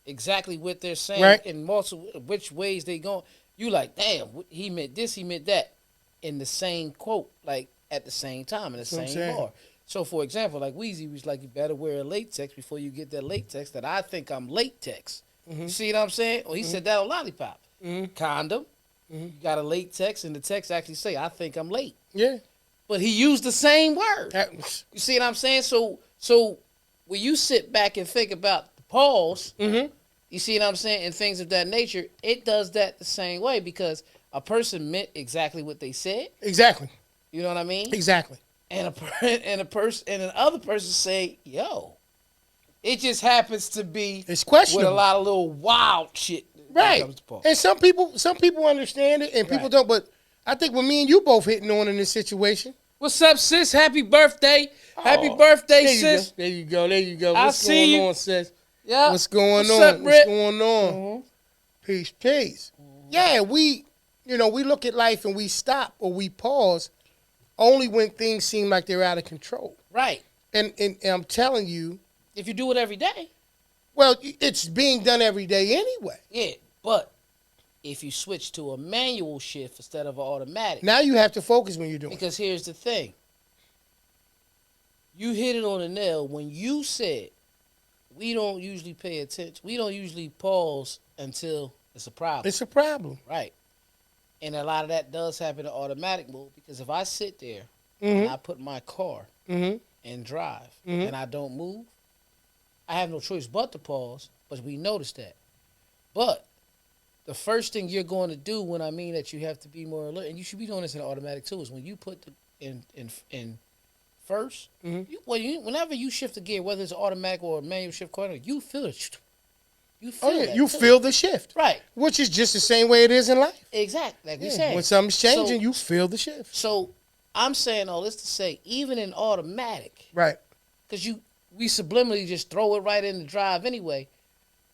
exactly what they're saying Right. in multiple which ways they going, you like, damn, he meant this, he meant that, in the same quote, like at the same time in the That's what I'm same saying. bar. So for example, like Weezy was like, you better wear a latex before you get that latex that I think I'm latex. Mm-hmm. You see what I'm saying? Well, he said that on Lollipop. Mm-hmm. Condom. Mm-hmm. You got a latex, and the text actually say, I think I'm late. Yeah. But he used the same word. You see what I'm saying? So when you sit back and think about the pause, Mm-hmm. you see what I'm saying, and things of that nature, it does that the same way because a person meant exactly what they said. Exactly. You know what I mean? Exactly. And another person say, "Yo," it just happens to be It's with questionable. a lot of little wild shit. when it Right. comes to pause. And some people understand it and people Right. don't. But I think with me and you both hitting on in this situation. What's up, sis? Happy birthday! Happy Oh, birthday, there you sis! Go. There you go. There you go. I What's see going you. on, sis? Yeah. What's going What's on? up, What's Rick? going on? Mhm. Peace, peace. Yeah, we look at life and we stop or we pause only when things seem like they're out of control. Right. And I'm telling you, If you do it every day, well, it's being done every day anyway. yeah. But if you switch to a manual shift instead of an automatic, Now you have to focus when you're doing it. because here's the thing. You hit it on the nail when you said we don't usually pay attention. We don't usually pause until it's a problem. It's a problem. Right. And a lot of that does happen in automatic mode because if I sit there Mm-hmm. and I put my car Mm-hmm. and drive Mhm. and I don't move, I have no choice but to pause, but we notice that. But the first thing you're going to do when I mean that you have to be more alert, and you should be doing this in automatic too, is when you put the in first, Mhm. whenever you shift a gear, whether it's automatic or a manual shift corner, you feel it. You feel Oh yeah, that you too. feel the shift, right. which is just the same way it is in life. Exactly, like we Yeah. said. When something's changing, So- you feel the shift. So I'm saying all this to say, even in automatic, Right. because we subliminally just throw it right in the drive anyway,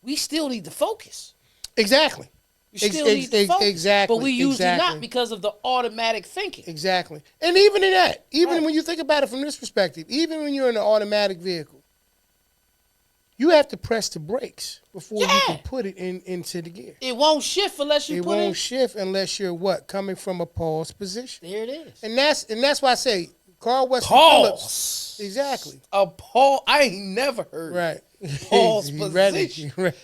we still need to focus. Exactly. We still need to focus. exactly, But we usually exactly. not because of the automatic thinking. Exactly. And even in that, even Right. when you think about it from this perspective, even when you're in an automatic vehicle, you have to press the brakes before you Yeah. can put it into the gear. It won't shift unless you It put won't it. shift unless you're what? Coming from a pause position. There it is. And that's why I say Carl Wesley Phillips. Pause. Exactly. A pause. I ain't never heard. Right. Pause He read it. position. He read-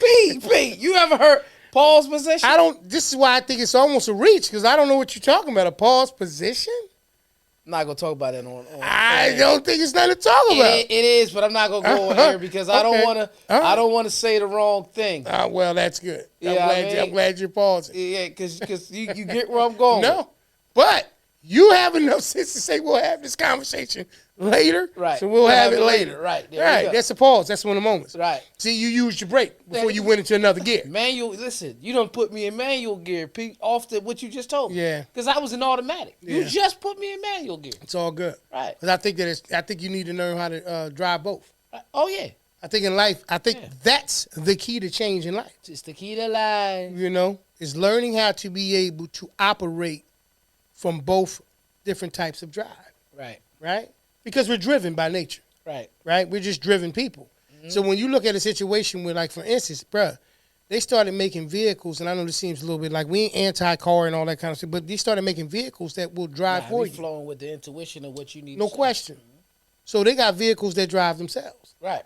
P. You ever heard pause position? I don't. This is why I think it's almost a reach because I don't know what you're talking about. A pause position? I'm not gonna talk about it on I don't think it's nothing to talk about. It is, but I'm not gonna go on here because I don't Okay. want to. All right. I don't want to say the wrong thing. Well, that's good. Yeah, I'm glad you're pausing. Yeah, because you get where I'm going. No, but you have enough sense to say we'll have this conversation later. Right. So we'll have it later. Right. There Right. we go. That's a pause. That's one of the moments. Right. See, you used your brake before you went into another gear. Manual. Listen, you don't put me in manual gear, Pete. Off the what you just told me. Yeah. Because I was in automatic. You Yeah. just put me in manual gear. It's all good. Right. Because I think you need to learn how to drive both. Oh yeah. I think in life, Yeah. that's the key to change in life. Just the key to life. You know, is learning how to be able to operate from both different types of drive. Right. Right? Because we're driven by nature. Right. Right? We're just driven people. So when you look at a situation where, like, for instance, bruh, they started making vehicles, and I know this seems a little bit like we ain't anti-car and all that kind of stuff, but they started making vehicles that will drive Nah, for we you. flowing with the intuition of what you need. No to say. question. So they got vehicles that drive themselves. Right.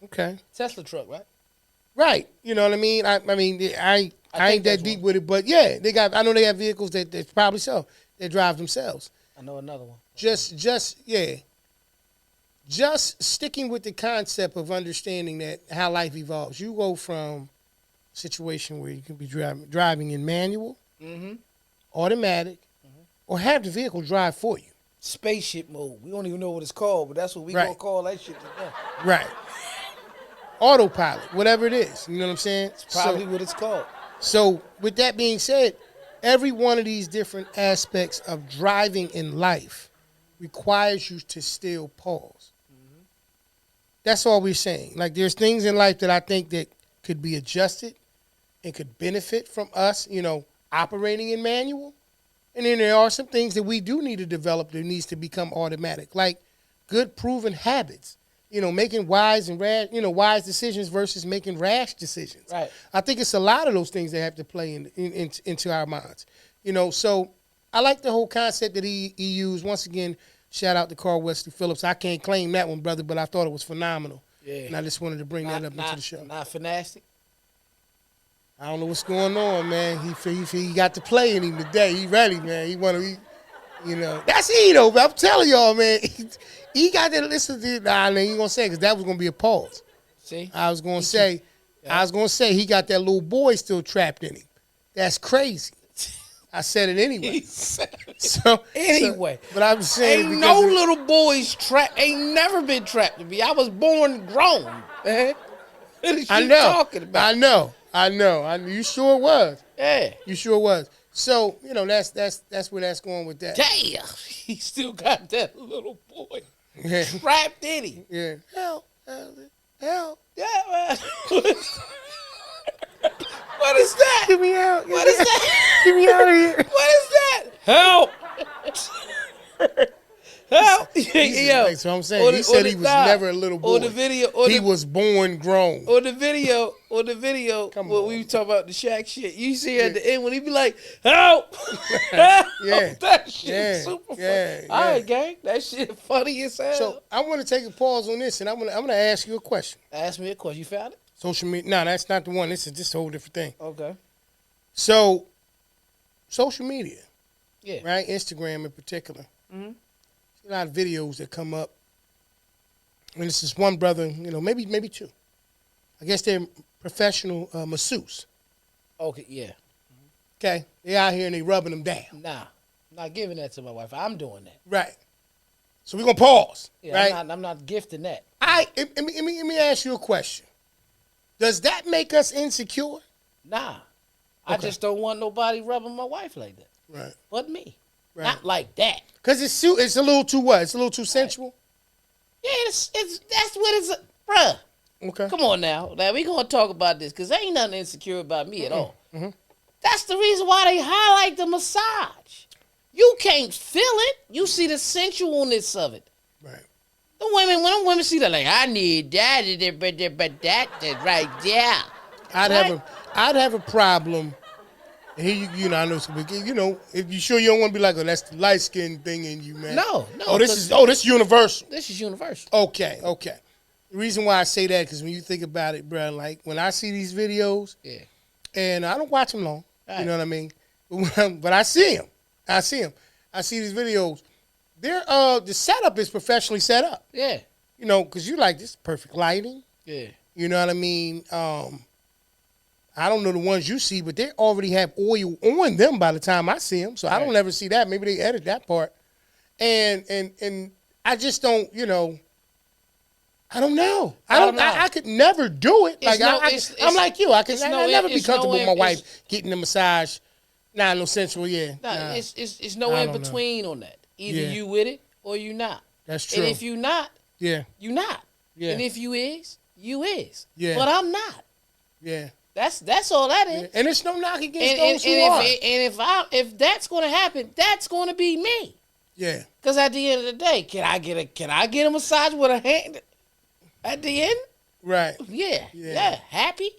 Okay. Tesla truck. Right. Right. You know what I mean? I mean, I ain't think that that's deep one. with it, but yeah, I know they have vehicles that probably so. They drive themselves. I know another one. Just sticking with the concept of understanding that how life evolves. You go from a situation where you can be driving in manual, Mm-hmm. automatic, or have the vehicle drive for you. Spaceship mode. We don't even know what it's called, but that's what we Right. gonna call that shit today. Right. autopilot, whatever it is. You know what I'm saying? Probably what it's called. So with that being said, every one of these different aspects of driving in life requires you to still pause. Mm-hmm. That's all we're saying. Like there's things in life that I think that could be adjusted and could benefit from us, operating in manual. And then there are some things that we do need to develop that needs to become automatic, like good proven habits. Making wise and wise decisions versus making rash decisions. Right. I think it's a lot of those things that have to play into our minds. So I like the whole concept that he used. Once again, shout out to Carl Wesley Phillips. I can't claim that one, brother, but I thought it was phenomenal. Yeah. And I just wanted to bring that up into the show. Not fantastic. I don't know what's going on, man. He got to play in him today. He ready, man. He want to, That's he, though, but I'm telling y'all, man. He got to listen to. Nah, I ain't gonna say because that was gonna be a pause. See, I was gonna say he got that little boy still trapped in him. That's crazy. I said it anyway. But I'm saying ain't no little boys trapped. Ain't never been trapped to me. I was born grown, man. What are you talking about? I know. You sure was. Yeah. You sure was. So that's where that's going with that. Damn, he still got that little boy. Yeah. Trapped in him. Yeah. Help. Yeah, man. What is that? Get me out. What is that? Get me out of here. What is that? Help. Help. That's what I'm saying. He said he was never a little boy. On the video. He was born grown. On the video, when we talk about the Shaq shit, you see at the end when he be like, help. Help. Yeah. That shit super funny. All right, gang. That shit funny as hell. So I want to take a pause on this, and I'm gonna ask you a question. Ask me a question. You found it? Social media. No, that's not the one. This is just a whole different thing. Okay. So, social media. Yeah. Right? Instagram in particular. Mm-hmm. A lot of videos that come up. And this is one brother, maybe two. I guess they're professional masseuse. Okay, yeah. Okay? They out here and they rubbing them down. Nah. I'm not giving that to my wife. I'm doing that. Right. So we're going to pause. Yeah, right? I'm not gifting that. Let me ask you a question. Does that make us insecure? Nah. Okay. I just don't want nobody rubbing my wife like that. Right. But me. Right. Not like that. Because it's a little too what? It's a little too sensual? Yeah, that's what it's, bruh. Okay. Come on now. Now, we going to talk about this because there ain't nothing insecure about me at all. Mm-hmm. That's the reason why they highlight the massage. You can't feel it. You see the sensualness of it. Right. When the women see that, like, I need that, but that right there. I'd have a problem. And here I know some. If you sure you don't want to be like, oh, that's the light skin thing in you, man. No. This is universal. This is universal. Okay. The reason why I say that because when you think about it, bro, like when I see these videos, yeah, and I don't watch them long. Right. You know what I mean? But I see them. I see these videos. The setup is professionally set up. Yeah. Because you like this perfect lighting. Yeah. You know what I mean? I don't know the ones you see, but they already have oil on them by the time I see them. So right. I don't ever see that. Maybe they edit that part. And I just don't, I don't know. I could never do it. Like I'm like you. I'll never be comfortable with my wife getting a massage. Nah, no sensual, yeah. Nah. It's no in between on that. Either you with it or you not. That's true. And if you not, you not. Yeah. And if you is, you is. Yeah. But I'm not. Yeah. That's all that is. Yeah. And it's no knock against those who are. If that's gonna happen, that's gonna be me. Yeah. Because at the end of the day, can I get a massage with a hand at the end? Right. Yeah. Happy.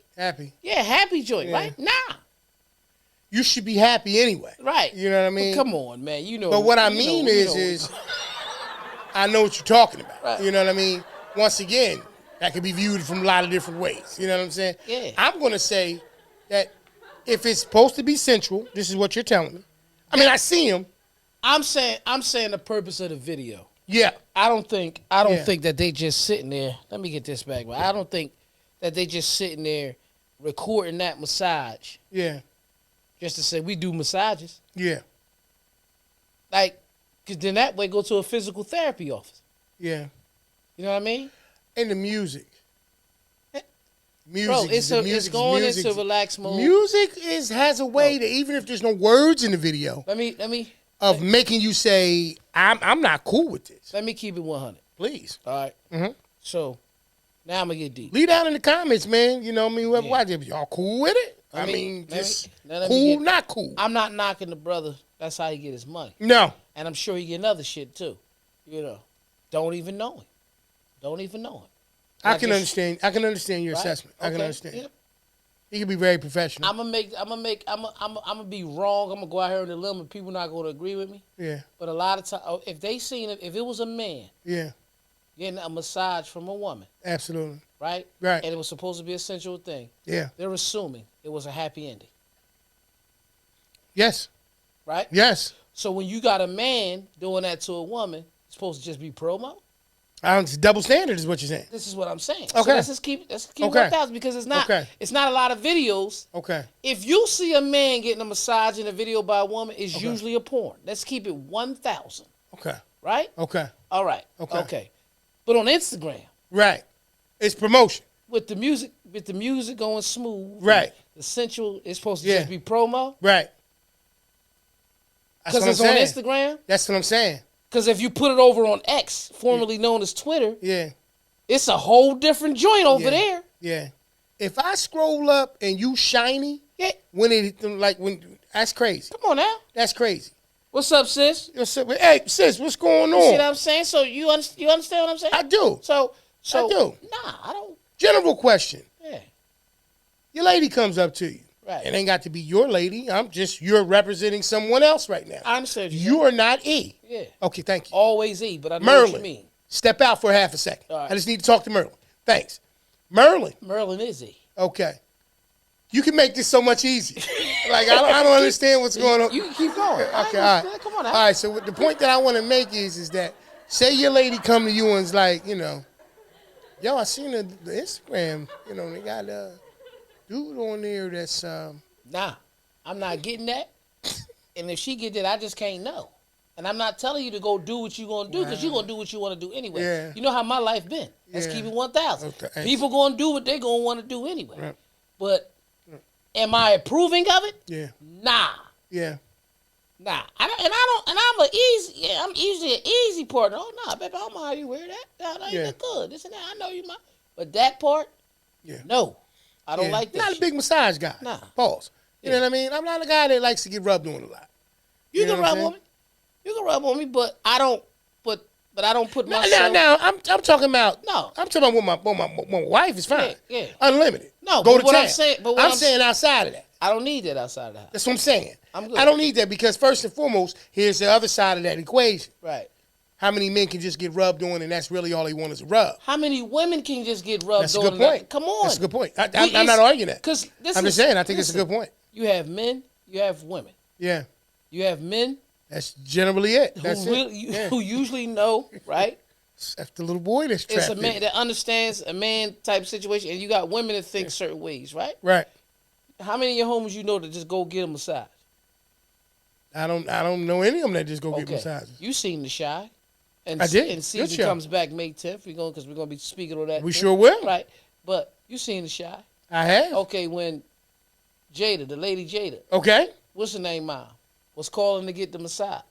Yeah, happy joint, right? Nah. You should be happy anyway. Right. You know what I mean? But come on, man. But what I mean is I know what you're talking about. Right. You know what I mean? Once again, that can be viewed from a lot of different ways. You know what I'm saying? Yeah. I'm going to say that if it's supposed to be sensual, this is what you're telling me. I mean, I see him. I'm saying the purpose of the video. Yeah. I don't think that they just sitting there. Let me get this back. I don't think that they just sitting there recording that massage. Yeah. Just to say we do massages. Yeah. Like, because then that way go to a physical therapy office. Yeah. You know what I mean? And the music. Music, Bro, it's going music's- into relax mode. Music has a way to, even if there's no words in the video, Let me of making you say, I'm not cool with this. let me keep it 100. Please. All right. Mhm. So now I'm gonna get deep. Leave down in the comments, man. You know what I mean? Whoever Yeah. watch it, y'all cool with it? Let me- Just let me cool, get- not cool. I'm not knocking the brother. That's how he get his money, No. and I'm sure he get other shit too. You know, don't even know him. Don't even know him. I Like can it's- understand. I can understand your Right? assessment. I can Okay. understand. Yeah. He can be very professional. I'm gonna be wrong. I'm gonna go out here on the limb, and people not gonna agree with me. Yeah. But a lot of times, if they seen it, if it was a man Yeah. getting a massage from a woman, Absolutely. right? Right. And it was supposed to be a sensual thing. Yeah. They're assuming it was a happy ending, Yes. right? Yes. So when you got a man doing that to a woman, it's supposed to just be promo. It's double standard is what you're saying. This is what I'm saying. Okay. So let's just keep Okay. 1,000 because it's not Okay. it's not a lot of videos. Okay. If you see a man getting a massage in a video by a woman, it's Okay. usually a porn. Let's keep it 1,000, Okay. right? Okay. All right. Okay. Okay. But on Instagram, Right. It's promotion. with the music going smooth, Right. The sensual is supposed to Yeah. just be promo Right. That's because what I'm it's on saying. Instagram. That's what I'm saying. Because if you put it over on X, formerly known as Twitter, Yeah. it's a whole different joint over Yeah. there. Yeah. If I scroll up and you shiny, Yeah. when that's crazy. Come on now. That's crazy. What's up, sis? Hey, sis, what's going You see what on? I'm saying? So you understand what I'm saying? I do. So I do. Nah, I don't. General question. Yeah. Your lady comes up to you. Right. It ain't got to be your lady. You're representing someone else right now. I understand you. You're not E. Yeah. Okay, thank you. Always E, but I know what you Merlin, mean. step out for half a second. All right. I just need to talk to Merlin. Thanks. Merlin, Merlin is E. okay. You can make this so much easier. Like, I don't understand what's going on. You can keep going. Okay, all right. Come on now. All right, so the point that I want to make is that, say your lady come to you and is like, yo, I seen the Instagram, they got a dude on there that's, Nah, I'm not getting that. And if she get that, I just can't know. And I'm not telling you to go do what you're going to do because you're going to do what you want to do anyway. Yeah. You know how my life been. Let's Yeah. keep it 1,000. Okay. People going to do what they going to want to do anyway. Right. But am I approving of it? yeah, Nah. yeah. Nah. I'm usually an easy partner. Oh, nah, baby, I don't mind how you wear that. No, you Yeah. look good. This and that. I know you might. But that part, Yeah. no. I don't Yeah. like that. Not a shit. big massage guy. Nah. Pause. You know what I mean? I'm not a guy that likes to get rubbed on a lot. You know can what I'm rub saying? on me. You can rub on me, but I don't. But I don't put No, myself. I'm talking about. No. I'm talking about with my wife is fine. Yeah, yeah. Unlimited. No, go but to what town. I'm saying- but what I'm I'm- saying outside of that. I don't need that outside of the house. That's what I'm saying. I'm good. I don't need that because first and foremost, here's the other side of that equation. Right. How many men can just get rubbed on and that's really all they want is a rub? How many women can just get rubbed That's a on? good point. Come on. That's a good point. I'm It's- not arguing that. Because I'm just saying I think it's a good point. You have men. You have women. Yeah. You have men That's generally it. That's who, it. really, who usually know, right? That's the little boy that's trapped It's a in man it. that understands a man type situation, and you got women that think certain ways, right? Right. How many of your homies you know that just go get a massage? I don't know any of them that just go get massages. You seen The Shy. And, I did. And Good season show. comes back May 10th. Because we're going to be speaking on that. We too. sure will. Right. But you seen The Shy. I have. Okay, when Jada, the lady Jada, Okay. what's her name, mom, was calling to get the massage.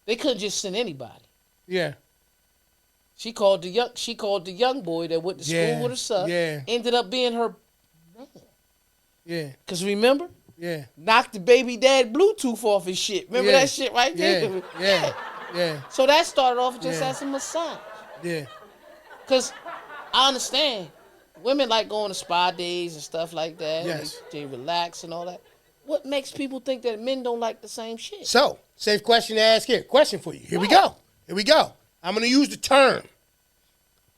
They couldn't just send anybody. Yeah. She called the young boy that went to school Yeah, with her son. yeah. Ended up being her man. Yeah. Cause remember, Yeah. knocked the baby dad Bluetooth off his shit. Remember Yeah. that shit right there? Yeah. Yeah. Yeah. So that started off just Yeah. as a massage. Yeah. Cause I understand women like going to spa days and stuff like that. Yes. They relax and all that. What makes people think that men don't like the same shit? So, safe question to ask here. Question for you. Here we go. Here we go. I'm going to use the term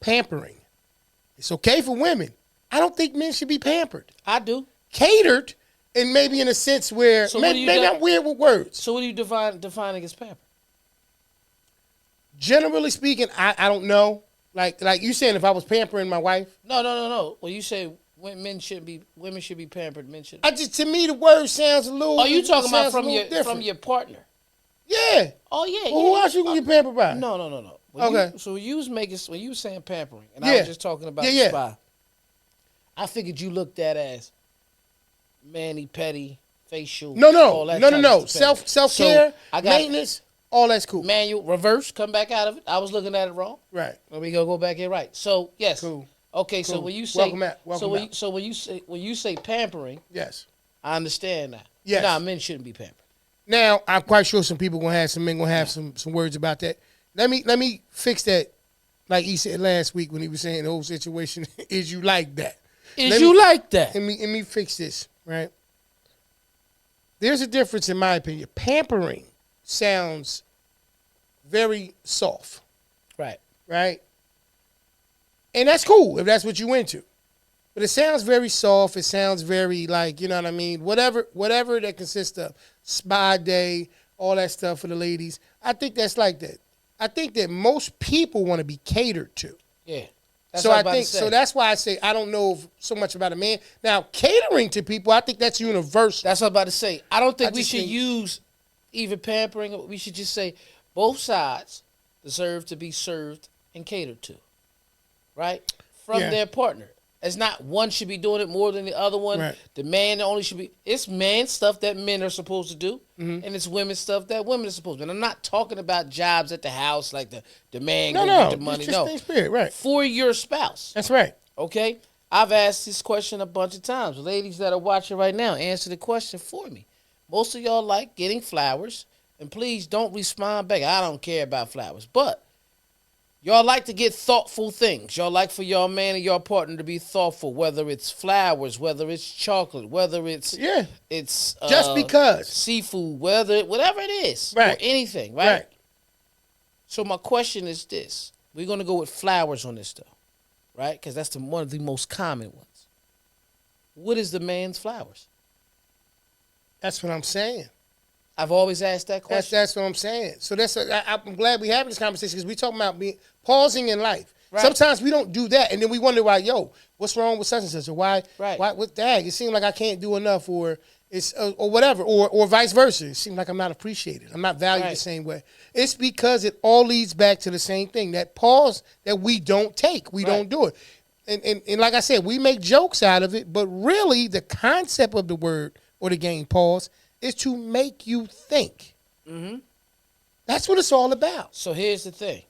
pampering. It's okay for women. I don't think men should be pampered. I do. Catered, and maybe in a sense where So what do maybe, you maybe do- I'm weird with words. So what do you defining as pamper? Generally speaking, I don't know. Like you saying, if I was pampering my wife, No. Well, you say women should be pampered. Men should. to me the word sounds a little. Are you talking about sounds a from little your different. partner? Yeah. Oh yeah. Well, who else you gonna get pampered by? No. Okay. So when you was saying pampering, and Yeah. I was just talking about Yeah, yeah. the spa. I figured you looked at as manny, petty, facial. No, all no, that no, type no, of no. stuff. Self So, care, I got maintenance, all that's cool. manual, reverse, come back out of it. I was looking at it wrong. Right. Let me go back here right. So yes. Cool. Okay, so Cool. when you say Welcome out. so when you say pampering, Yes. I understand that. Yes. Nah, men shouldn't be pampered. Now I'm quite sure some men gonna have some words about that. Let me fix that. Like he said last week when he was saying the whole situation is you like that. Like that? Let me fix this, right? There's a difference in my opinion. Pampering sounds very soft, Right. right? And that's cool if that's what you into. But it sounds very soft. It sounds very like, you know what I mean? Whatever that consists of. Spa day, all that stuff for the ladies. I think that's like that. I think that most people want to be catered to. Yeah. That's So what I I'm about think to say. so that's why I say I don't know so much about a man. Now, catering to people, I think that's universal. That's what I'm about to say. I don't think I we just should think- use even pampering. We should just say both sides deserve to be served and catered to, right? From Yeah. their partner. It's not one should be doing it more than the other one. Right. The man only should be. It's man stuff that men are supposed to do, and it's women stuff that women are supposed to do. And I'm not talking about jobs at the house like the man No, go no. get the money. It's just No, their spirit, right. for your spouse. That's right. Okay? I've asked this question a bunch of times. Ladies that are watching right now, answer the question for me. Most of y'all like getting flowers, and please don't respond back. I don't care about flowers. But y'all like to get thoughtful things. Y'all like for your man and your partner to be thoughtful, whether it's flowers, whether it's chocolate, whether it's Yeah. it's Just because. seafood, whatever it is, Right. or anything, right? Right. So my question is this: we're gonna go with flowers on this though, right? Because that's one of the most common ones. What is the man's flowers? That's what I'm saying. I've always asked that question. That's what I'm saying. So I'm glad we having this conversation because we talking about pausing in life. Right. Sometimes we don't do that, and then we wonder why. Yo, what's wrong with such and such? Or why? Right. Why? What? Dag? It seems like I can't do enough, or it's or whatever, or vice versa. It seems like I'm not appreciated. I'm not valued Right. the same way. It's because it all leads back to the same thing. That pause that we don't take. We Right. don't do it. And like I said, we make jokes out of it, but really the concept of the word or the game pause is to make you think. Mm-hmm. That's what it's all about. So here's the thing.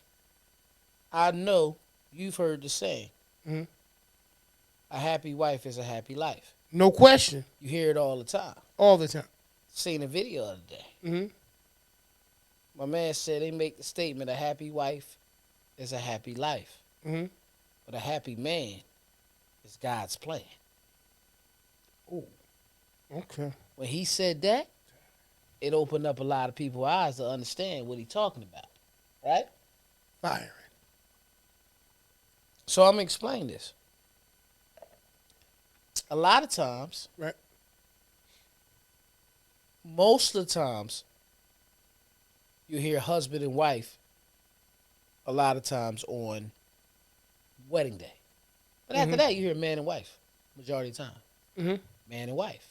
I know you've heard the saying, Mhm. a happy wife is a happy life. No question. You hear it all the time. All the time. Seen a video the other day. Mm-hmm. My man said they make the statement, a happy wife is a happy life. Mm-hmm. But a happy man is God's plan. Okay. When he said that, it opened up a lot of people's eyes to understand what he's talking about. Right? Firing. So I'm going to explain this. A lot of times, Right. most of the times, you hear husband and wife a lot of times on wedding day. But after that, you hear man and wife majority of the time. Mm-hmm. Man and wife.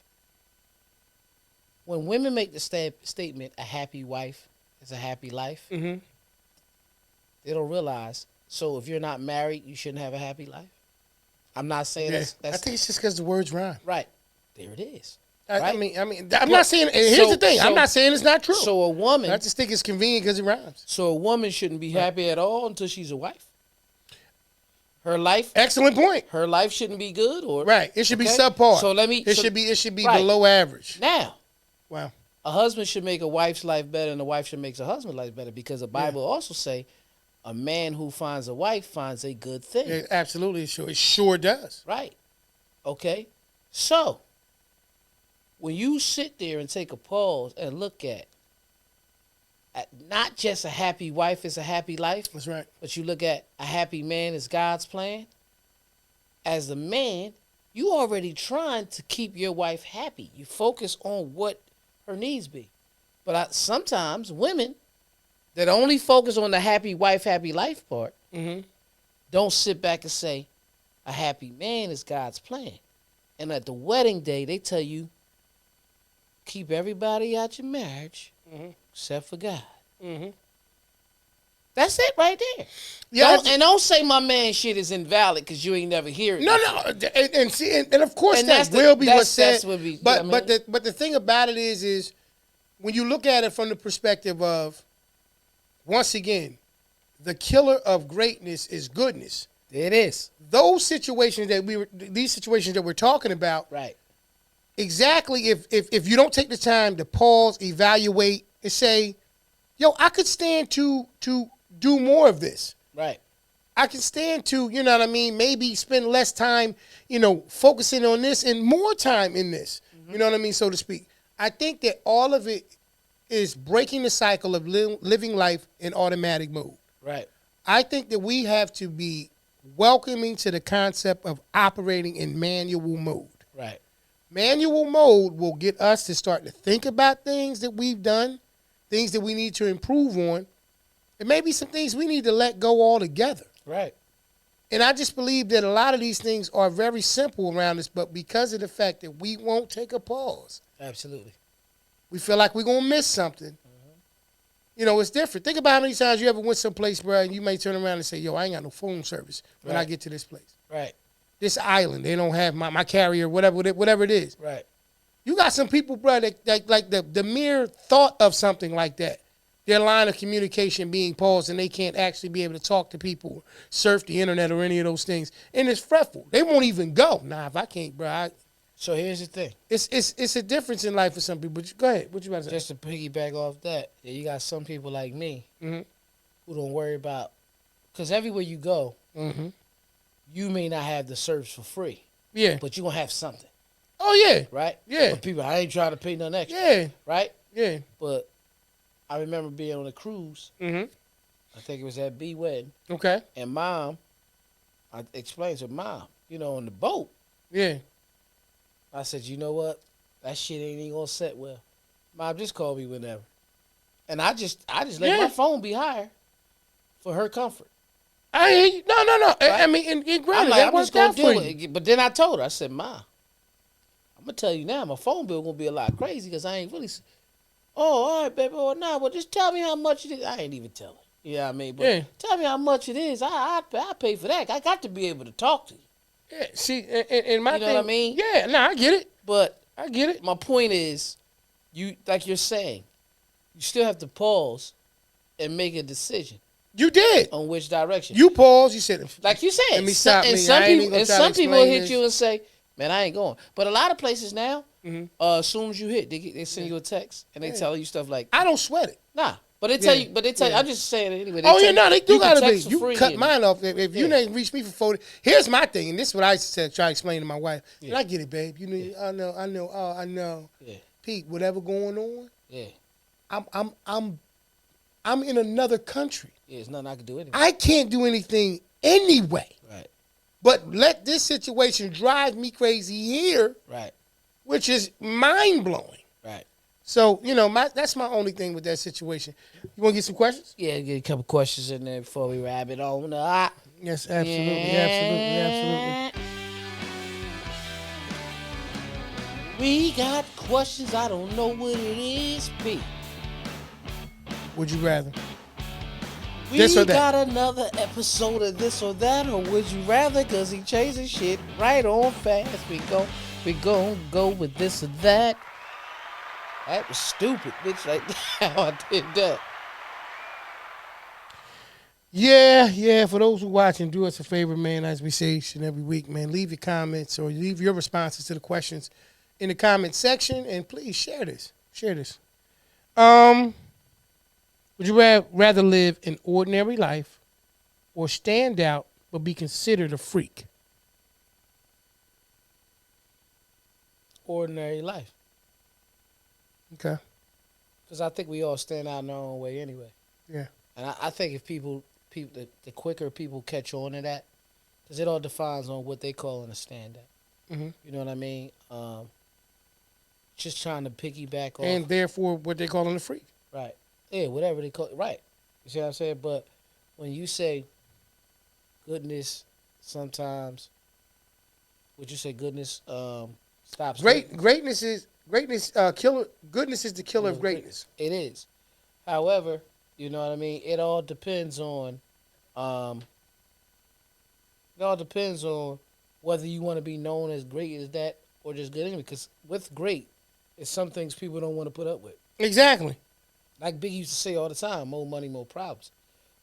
When women make the statement, a happy wife is a happy life, Mm-hmm. they don't realize, so if you're not married, you shouldn't have a happy life? I'm not saying Yeah. that's I think it's just because the words rhyme. right. There it is. I Right? mean, I'm not saying. Here's the thing. I'm not saying it's not true. So a woman, I just think it's convenient because it rhymes. so a woman shouldn't be happy at all until she's a wife. Her life Excellent point. shouldn't be good, or Right. It should be Okay? subpar. So let me. It so should be right. below average. Now, Wow. a husband should make a wife's life better, and a wife should make a husband's life better, because the Bible also say, a man who finds a wife finds a good thing. Yeah, absolutely. It sure does. Right. Okay. So, when you sit there and take a pause and look at not just a happy wife is a happy life, That's right. but you look at a happy man is God's plan, as a man, you already trying to keep your wife happy. You focus on what her needs be. But sometimes women that only focus on the happy wife, happy life part, Mm-hmm. don't sit back and say, a happy man is God's plan. And at the wedding day, they tell you, keep everybody out your marriage Mhm. except for God. Mm-hmm. That's it right there. Yeah, Don't say my man shit is invalid because you ain't never hear it. No, and see, and of course And that will be what's said. That's what we, but the thing about it is when you look at it from the perspective of, once again, the killer of greatness is goodness. It is. These situations that we're talking about, right? Exactly. If you don't take the time to pause, evaluate, and say, "Yo, I could stand to do more of this." Right. I can stand to, you know what I mean, maybe spend less time, focusing on this and more time in this, you know what I mean, so to speak. I think that all of it is breaking the cycle of living life in automatic mode. Right. I think that we have to be welcoming to the concept of operating in manual mode. Right. Manual mode will get us to start to think about things that we've done, things that we need to improve on, and maybe some things we need to let go altogether. Right. And I just believe that a lot of these things are very simple around us, but because of the fact that we won't take a pause. Absolutely. We feel like we're going to miss something. It's different. Think about how many times you ever went someplace, bro, and you may turn around and say, yo, I ain't got no phone service when I get to this place. Right. This island, they don't have my carrier, whatever it is. Right. You got some people, bro, that like the mere thought of something like that, their line of communication being paused and they can't actually be able to talk to people, surf the internet or any of those things. And it's fretful. They won't even go. Nah, if I can't, bro. So here's the thing. It's a difference in life for some people. Go ahead. What you about to say? Just to piggyback off that, you got some people like me who don't worry about, because everywhere you go, you may not have the service for free. Yeah. But you're going to have something. Oh, yeah. Right? Yeah. But people, I ain't trying to pay nothing extra. Yeah. Right? Yeah. But I remember being on a cruise. I think it was at B Wedding. Okay. And Mom, I explained to Mom, on the boat. Yeah. I said, you know what? That shit ain't even gonna set well. Mom, just call me whenever. And I just let my phone be higher for her comfort. No. Right? I mean, and granted, that worked out for you. But then I told her, I said, Ma, I'm gonna tell you now, my phone bill gonna be a lot crazy because I ain't really. Oh, all right, baby. Oh, nah. Well, just tell me how much it is. I ain't even tell her. You know what I mean? But tell me how much it is. I pay for that. I got to be able to talk to you. Yeah. See, and my you know thing, what I mean? Yeah. No, I get it. But I get it. My point is, like you're saying, you still have to pause and make a decision. You did. On which direction. You paused. You said, like you said. Let me stop me. Some people hit you and say, man, I ain't going. But a lot of places now, as soon as you hit, they send you a text and they tell you stuff like, I don't sweat it. Nah. But they tell you, I'm just saying it anyway. They do gotta be. You cut and, mine off. If you didn't reach me for 40, here's my thing, and this is what I try to explain to my wife. And I get it, babe. You know, I know. Yeah. Pete, whatever going on. Yeah. I'm in another country. Yeah, there's nothing I can do anyway. I can't do anything anyway. Right. But let this situation drive me crazy here. Right. Which is mind blowing. Right. So, that's my only thing with that situation. You want to get some questions? Yeah, get a couple questions in there before we wrap it on up. Yes, absolutely. We got questions. I don't know what it is, Pete. Would you rather? We got another episode of this or that, or would you rather? Because he changing shit right on fast. We gon' go with this or that. That was stupid, bitch, like how I did that. Yeah. For those who watching, do us a favor, man, as we say each and every week, man. Leave your comments or leave your responses to the questions in the comment section, and please share this. Would you rather live an ordinary life or stand out but be considered a freak? Ordinary life. Okay. Because I think we all stand out in our own way anyway. Yeah. And I think if the quicker people catch on to that, because it all defines on what they call a stand out. You know what I mean? Just trying to piggyback off. And therefore, what they calling a freak. Right. Yeah, whatever they call it. Right. You see what I'm saying? But when you say goodness, sometimes, would you say goodness stops? Goodness is the killer of greatness. It is. However, You know what I mean? It all depends on um it all depends on whether you want to be known as great as that or just good anyway. Because with great, it's some things people don't want to put up with. Exactly. Like Big used to say all the time, more money, more problems.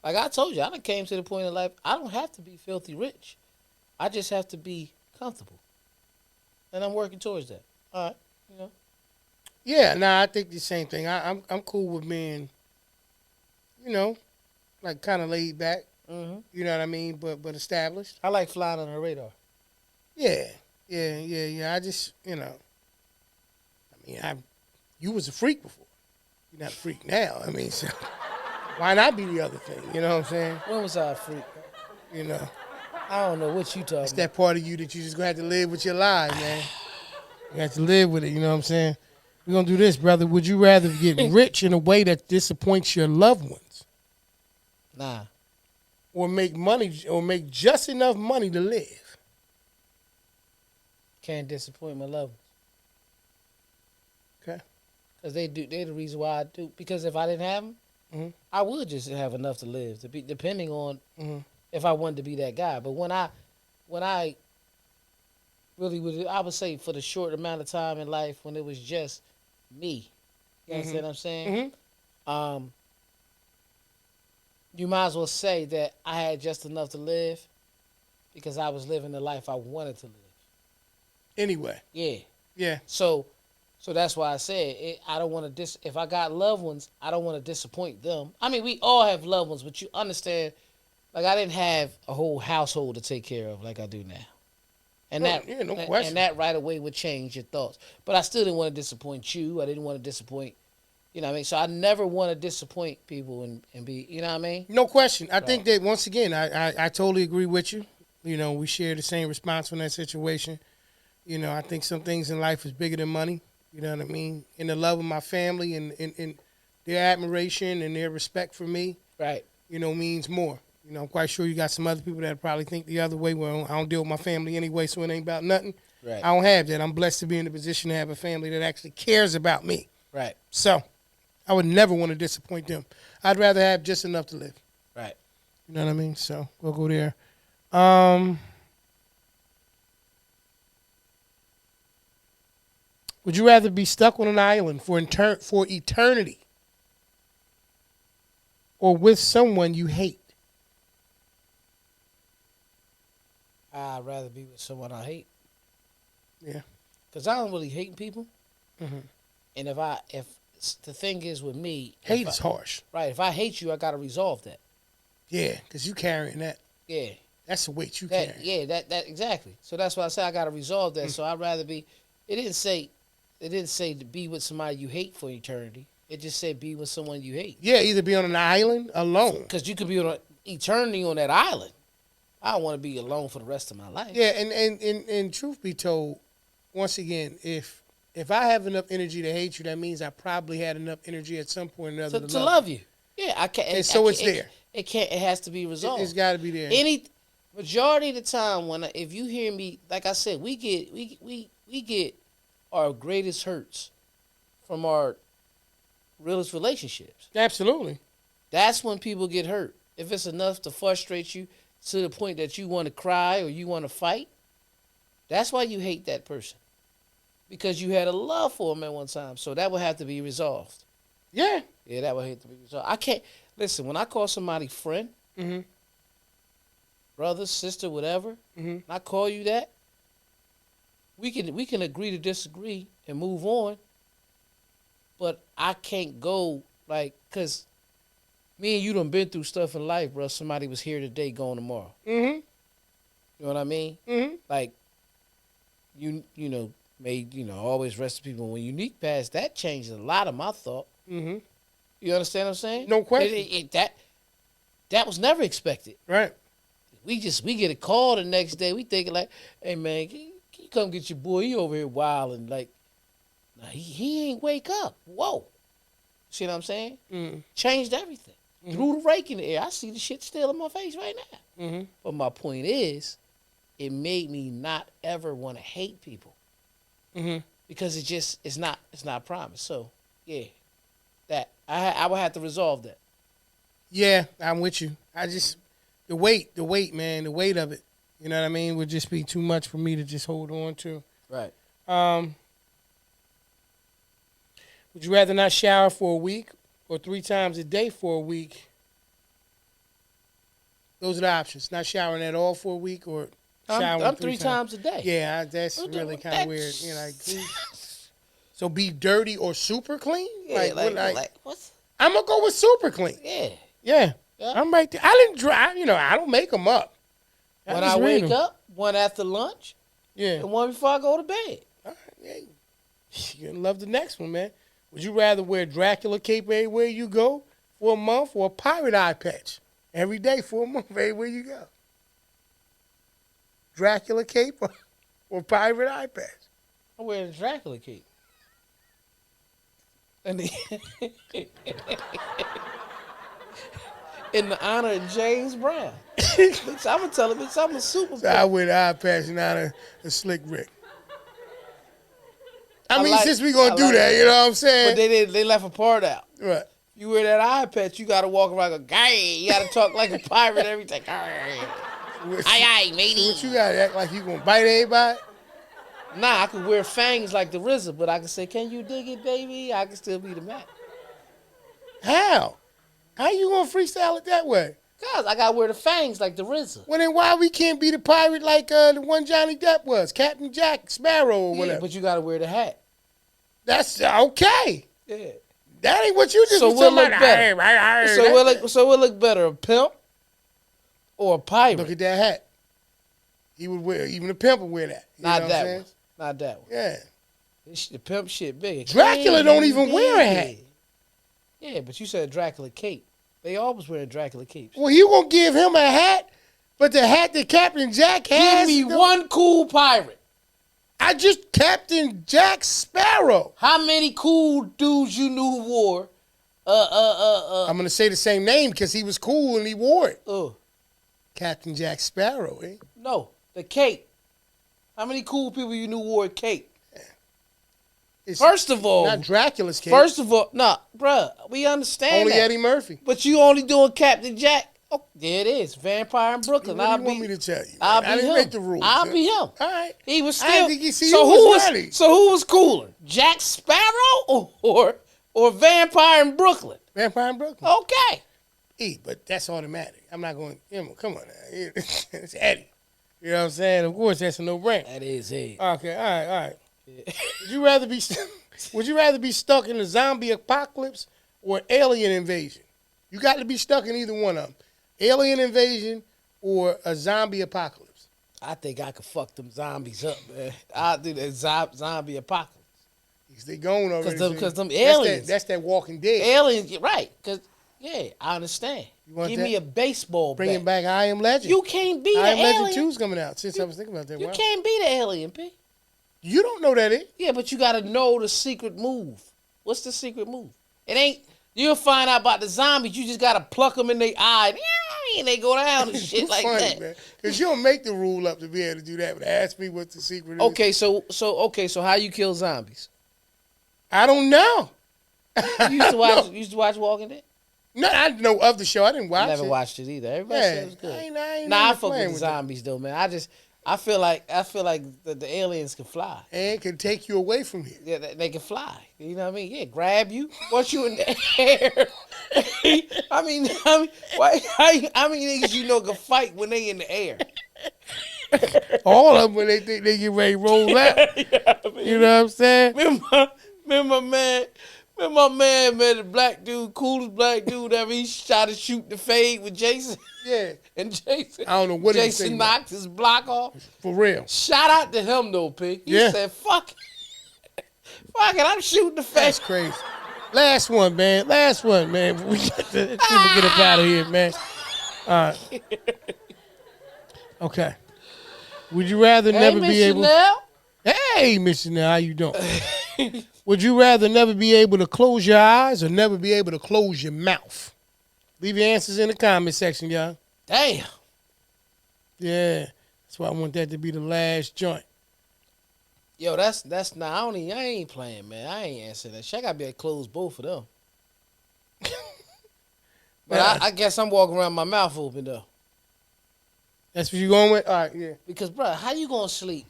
Like I told you, I done came to the point in life I don't have to be filthy rich. I just have to be comfortable. And I'm working towards that. All right. You know? Yeah, nah, I think the same thing. I'm cool with being, you know, like kind of laid back. Mm-hmm. You know what I mean? But established. I like flying on the radar. Yeah, yeah. I just, I mean, you was a freak before. You're not a freak now. I mean, so why not be the other thing? You know what I'm saying? When was I a freak? You know, I don't know what you talking it's about. that part of you that you just gonna have to live with your lie, man. You have to live with it. You know what I'm saying? We're gonna do this, brother. Would you rather get rich in a way that disappoints your loved ones, Nah. or make money, or make just enough money to live? Can't disappoint my loved ones. Okay. Because they're the reason why I do. Because if I didn't have them, Mhm. I would just have enough to live. To be depending on Mhm. if I wanted to be that guy. But when I really would, I would say for the short amount of time in life when it was just me. You understand what I'm saying? Mhm. You might as well say that I had just enough to live because I was living the life I wanted to live. Anyway. Yeah. Yeah. So that's why I said I don't want to if I got loved ones, I don't want to disappoint them. I mean, we all have loved ones, but you understand, like I didn't have a whole household to take care of like I do now. And No, that yeah, no question. and that right away would change your thoughts. But I still didn't want to disappoint you. I didn't want to disappoint, you know what I mean? So I never want to disappoint people and be, you know what I mean? No question. I think Right. that once again, I totally agree with you. You know, we share the same response on that situation. You know, I think some things in life is bigger than money. You know what I mean? And the love of my family and their admiration and their respect for me, Right. you know, means more. You know, I'm quite sure you got some other people that probably think the other way. Well, I don't deal with my family anyway, so it ain't about nothing. Right. I don't have that. I'm blessed to be in the position to have a family that actually cares about me. Right. So I would never want to disappoint them. I'd rather have just enough to live. Right. You know what I mean? So we'll go there. Would you rather be stuck on an island for eternity, or with someone you hate? I'd rather be with someone I hate. Yeah. Because I don't really hate people. Mm-hmm. And if the thing is with me, Hate is harsh. right, if I hate you, I got to resolve that. Yeah, because you carrying that. Yeah. That's the weight you That, carry. yeah, that exactly. So that's why I say I got to resolve that. So I'd rather be, it didn't say to be with somebody you hate for eternity. It just said be with someone you hate. Yeah, either be on an island alone. Because you could be on eternity on that island. I don't want to be alone for the rest of my life. Yeah, and truth be told, once again, if I have enough energy to hate you, that means I probably had enough energy at some point or another To love you. Yeah, I can't. And so it's there. It can't. It has to be resolved. It's got to be there. Any majority of the time if you hear me, like I said, we get our greatest hurts from our realest relationships. Absolutely. That's when people get hurt. If it's enough to frustrate you to the point that you want to cry or you want to fight, that's why you hate that person. Because you had a love for them at one time. So that would have to be resolved. Yeah. Yeah, that would have to be resolved. I can't listen, when I call somebody friend, Mm-hmm. brother, sister, whatever, Mm-hmm. and I call you that, we can agree to disagree and move on. But I can't go because me and you done been through stuff in life, bro. Somebody was here today, gone tomorrow. Mm-hmm. You know what I mean? Mm-hmm. Like you know, always rest in people. When Unique passed, that changed a lot of my thought. Mm-hmm. You understand what I'm saying? No question. That was never expected. Right. We get a call the next day. We thinking like, hey man, can you come get your boy? He over here wilding. Like, nah, he ain't wake up. Whoa. See what I'm saying? Mm-hmm. Changed everything. Threw the rake in the air. I see the shit still in my face right now. Mm-hmm. But my point is, it made me not ever want to hate people. Mm-hmm. Because it's not promised. So yeah, that I would have to resolve that. Yeah, I'm with you. I just the weight, man, the weight of it. You know what I mean? Would just be too much for me to just hold on to. Right. Would you rather not shower for a week or 3 times a day for a week? Those are the options. Not showering at all for a week or showering I'm 3 three times a day. Yeah, that's really kind of weird. You know, like, so be dirty or super clean? Yeah, like what's? I'm going to go with super clean. Yeah. Yeah. Yeah. I'm right there. I didn't drive, I don't make them up. When just I read wake 'em. up, one after lunch, Yeah. and one before I go to bed. All right, yeah. You're going to love the next one, man. Would you rather wear Dracula cape everywhere you go for a month or a pirate eye patch every day for a month everywhere you go? Dracula cape or pirate eye patch? I'm wearing a Dracula cape. And in the honor of James Brown. Bitch, I'm gonna tell him, bitch, I'm a super. So I wear the eye patch and not a slick Rick. I mean, since we gonna do that, you know what I'm saying? But they left a part out. Right. You wear that eye patch, you gotta walk around like a guy. You gotta talk like a pirate every time. Aye, matey. What you gotta act like you gonna bite everybody? Nah, I could wear fangs like the RZA, but I can say, "Can you dig it, baby?" I can still be the man. How? How you gonna freestyle it that way? Cause I gotta wear the fangs like the RZA. Well, then why we can't be the pirate like the one Johnny Depp was, Captain Jack Sparrow or Yeah, whatever? but you gotta wear the hat. That's okay. Yeah. That ain't what you just So was we'll talking look about. better. So we'll look better, a pimp or a pirate. Look at that hat. He would wear, even a pimp would wear that. You know Not what that I'm saying? one. Not that one. Yeah. The pimp shit big. Dracula don't even wear a hat. Yeah, but you said Dracula cape. They always wear Dracula capes. Well, you gonna give him a hat, but the hat that Captain Jack has. Give me one cool pirate. I just Captain Jack Sparrow. How many cool dudes you knew who wore? I'm gonna say the same name because he was cool and he wore it. Captain Jack Sparrow, eh? No, the cape. How many cool people you knew wore a cape? It's First of all, not Dracula's cape. nah, bruh, we understand only that. Eddie Murphy. But you only doing Captain Jack. Oh, there it is. Vampire in Brooklyn. What do you want me to tell you? I'll I be didn't him. make the rules. I'll huh? be him. All right. He was I still. didn't think you see so who who was ready. So who was cooler, Jack Sparrow or Vampire in Brooklyn? Vampire in Brooklyn. Okay. But that's automatic. I'm not going. Come on, now. It's Eddie. You know what I'm saying? Of course, that's a no-brainer. That is it. Okay. All right. Would you rather be? Would you rather be stuck in a zombie apocalypse or alien invasion? You got to be stuck in either one of them. Alien invasion or a zombie apocalypse. I think I could fuck them zombies up, man. I'll do that zombie apocalypse. Because they gone already. Because them aliens. That's that Walking Dead. Aliens, you're right. Because, yeah, I understand. You want Give that? me a baseball Bringing bat. back I Am Legend. You can't be the I Am alien. Legend 2 is coming out. Since I was thinking about that. You Wow. can't be the alien, P. You don't know that, eh? Yeah, but you got to know the secret move. What's the secret move? It ain't, you'll find out about the zombies. You just got to pluck them in their eye. And they go down and shit like funny, that. man. Because you don't make the rule up to be able to do that. But ask me what the secret is. Okay, so how you kill zombies? I don't know. You used to watch, you used to watch Walking Dead? No, I know of the show. I didn't watch I never it. watched it either. Everybody Yeah, said it was good. I ain't Nah, I never fuck playing with with the zombies though, man. I feel like the aliens can fly. and can take you away from here. Yeah, they can fly. You know what I mean? Yeah, grab you once you in the air. I mean, why? How many niggas you know can fight when they in the air? All of them when they think they get ready to roll out. You know what I'm saying? Remember my man, the black dude, coolest black dude ever. He tried to shoot the fade with Jason. Yeah. And Jason, I don't know what he was Jason thinking about. knocked his block off. For real. Shout out to him though, P. He Yeah. said, "Fuck it, I'm shooting the That's fade." crazy. Last one, man. We got to get up out of here, man. All right. Okay. Would you rather never Miss be able? Chanel? Hey, Miss Chanel, how you doing? Would you rather never be able to close your eyes or never be able to close your mouth? Leave your answers in the comment section, y'all. Damn. Yeah. That's why I want that to be the last joint. Yo, that's not. I ain't playing, man. I ain't answering that shit. I gotta be able to close both of them. But I guess I'm walking around with my mouth open though. That's what you going with? All right, yeah. Because, bro, how you gonna sleep?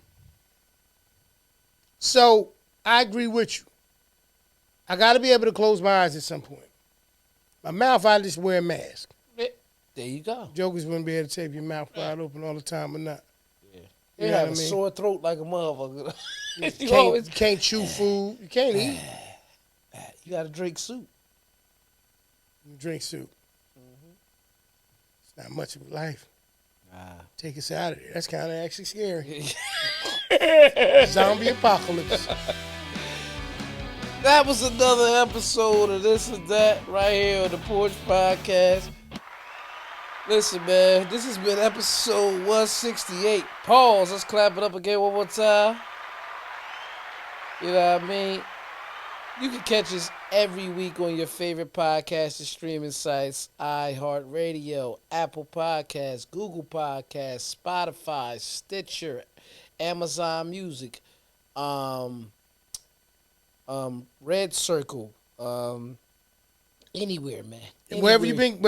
So I agree with you. I got to be able to close my eyes at some point. My mouth, I just wear a mask. There you go. Jokers wouldn't be able to tape your mouth wide open all the time or not. Yeah. You You know have what a I mean? sore throat like a motherfucker. You Can't chew food. You can't eat. You gotta drink soup. You drink soup. It's not much of a life. Take us out of there. That's kind of actually scary. Zombie apocalypse. That was another episode of This and That right here on the Porch Podcast. Listen, man, this has been episode 168. Pause. Let's clap it up again one more time. You know what I mean? You can catch us every week on your favorite podcast and streaming sites: iHeartRadio, Apple Podcasts, Google Podcasts, Spotify, Stitcher, Amazon Music, Red Circle, anywhere, man. Wherever you've been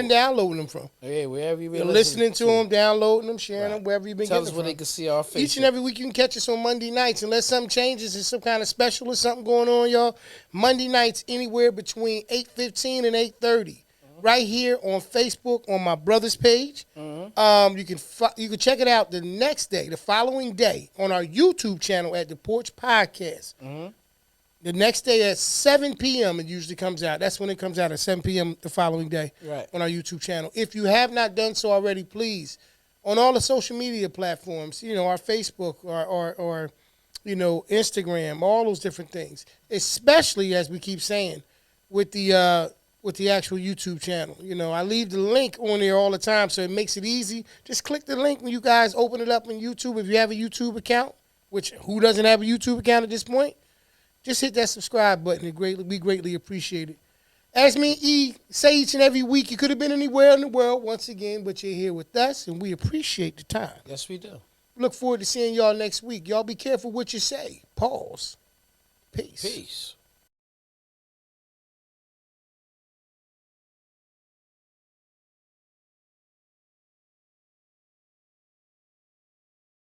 downloading them from. Yeah, wherever you've been You're listening to them, downloading them, sharing them, wherever you've been Tell getting us them where from. they can see our faces. Each and every week you can catch us on Monday nights. Unless something changes, there's some kind of special or something going on, y'all. Monday nights anywhere between 8:15 and 8:30. Right here on Facebook on my brother's page. You can check it out the next day, the following day, on our YouTube channel at the Porch Podcast. The next day at 7 p.m. it usually comes out. That's when it comes out, at 7 p.m. the following day on our YouTube channel. If you have not done so already, please, on all the social media platforms, our Facebook or Instagram, all those different things, especially, as we keep saying, with the actual YouTube channel. I leave the link on there all the time, so it makes it easy. Just click the link when you guys open it up on YouTube. If you have a YouTube account, which who doesn't have a YouTube account at this point? Just hit that subscribe button. We greatly appreciate it. As me, E, say each and every week, you could have been anywhere in the world once again, but you're here with us, and we appreciate the time. Yes, we do. Look forward to seeing y'all next week. Y'all be careful what you say. Pause. Peace. Peace.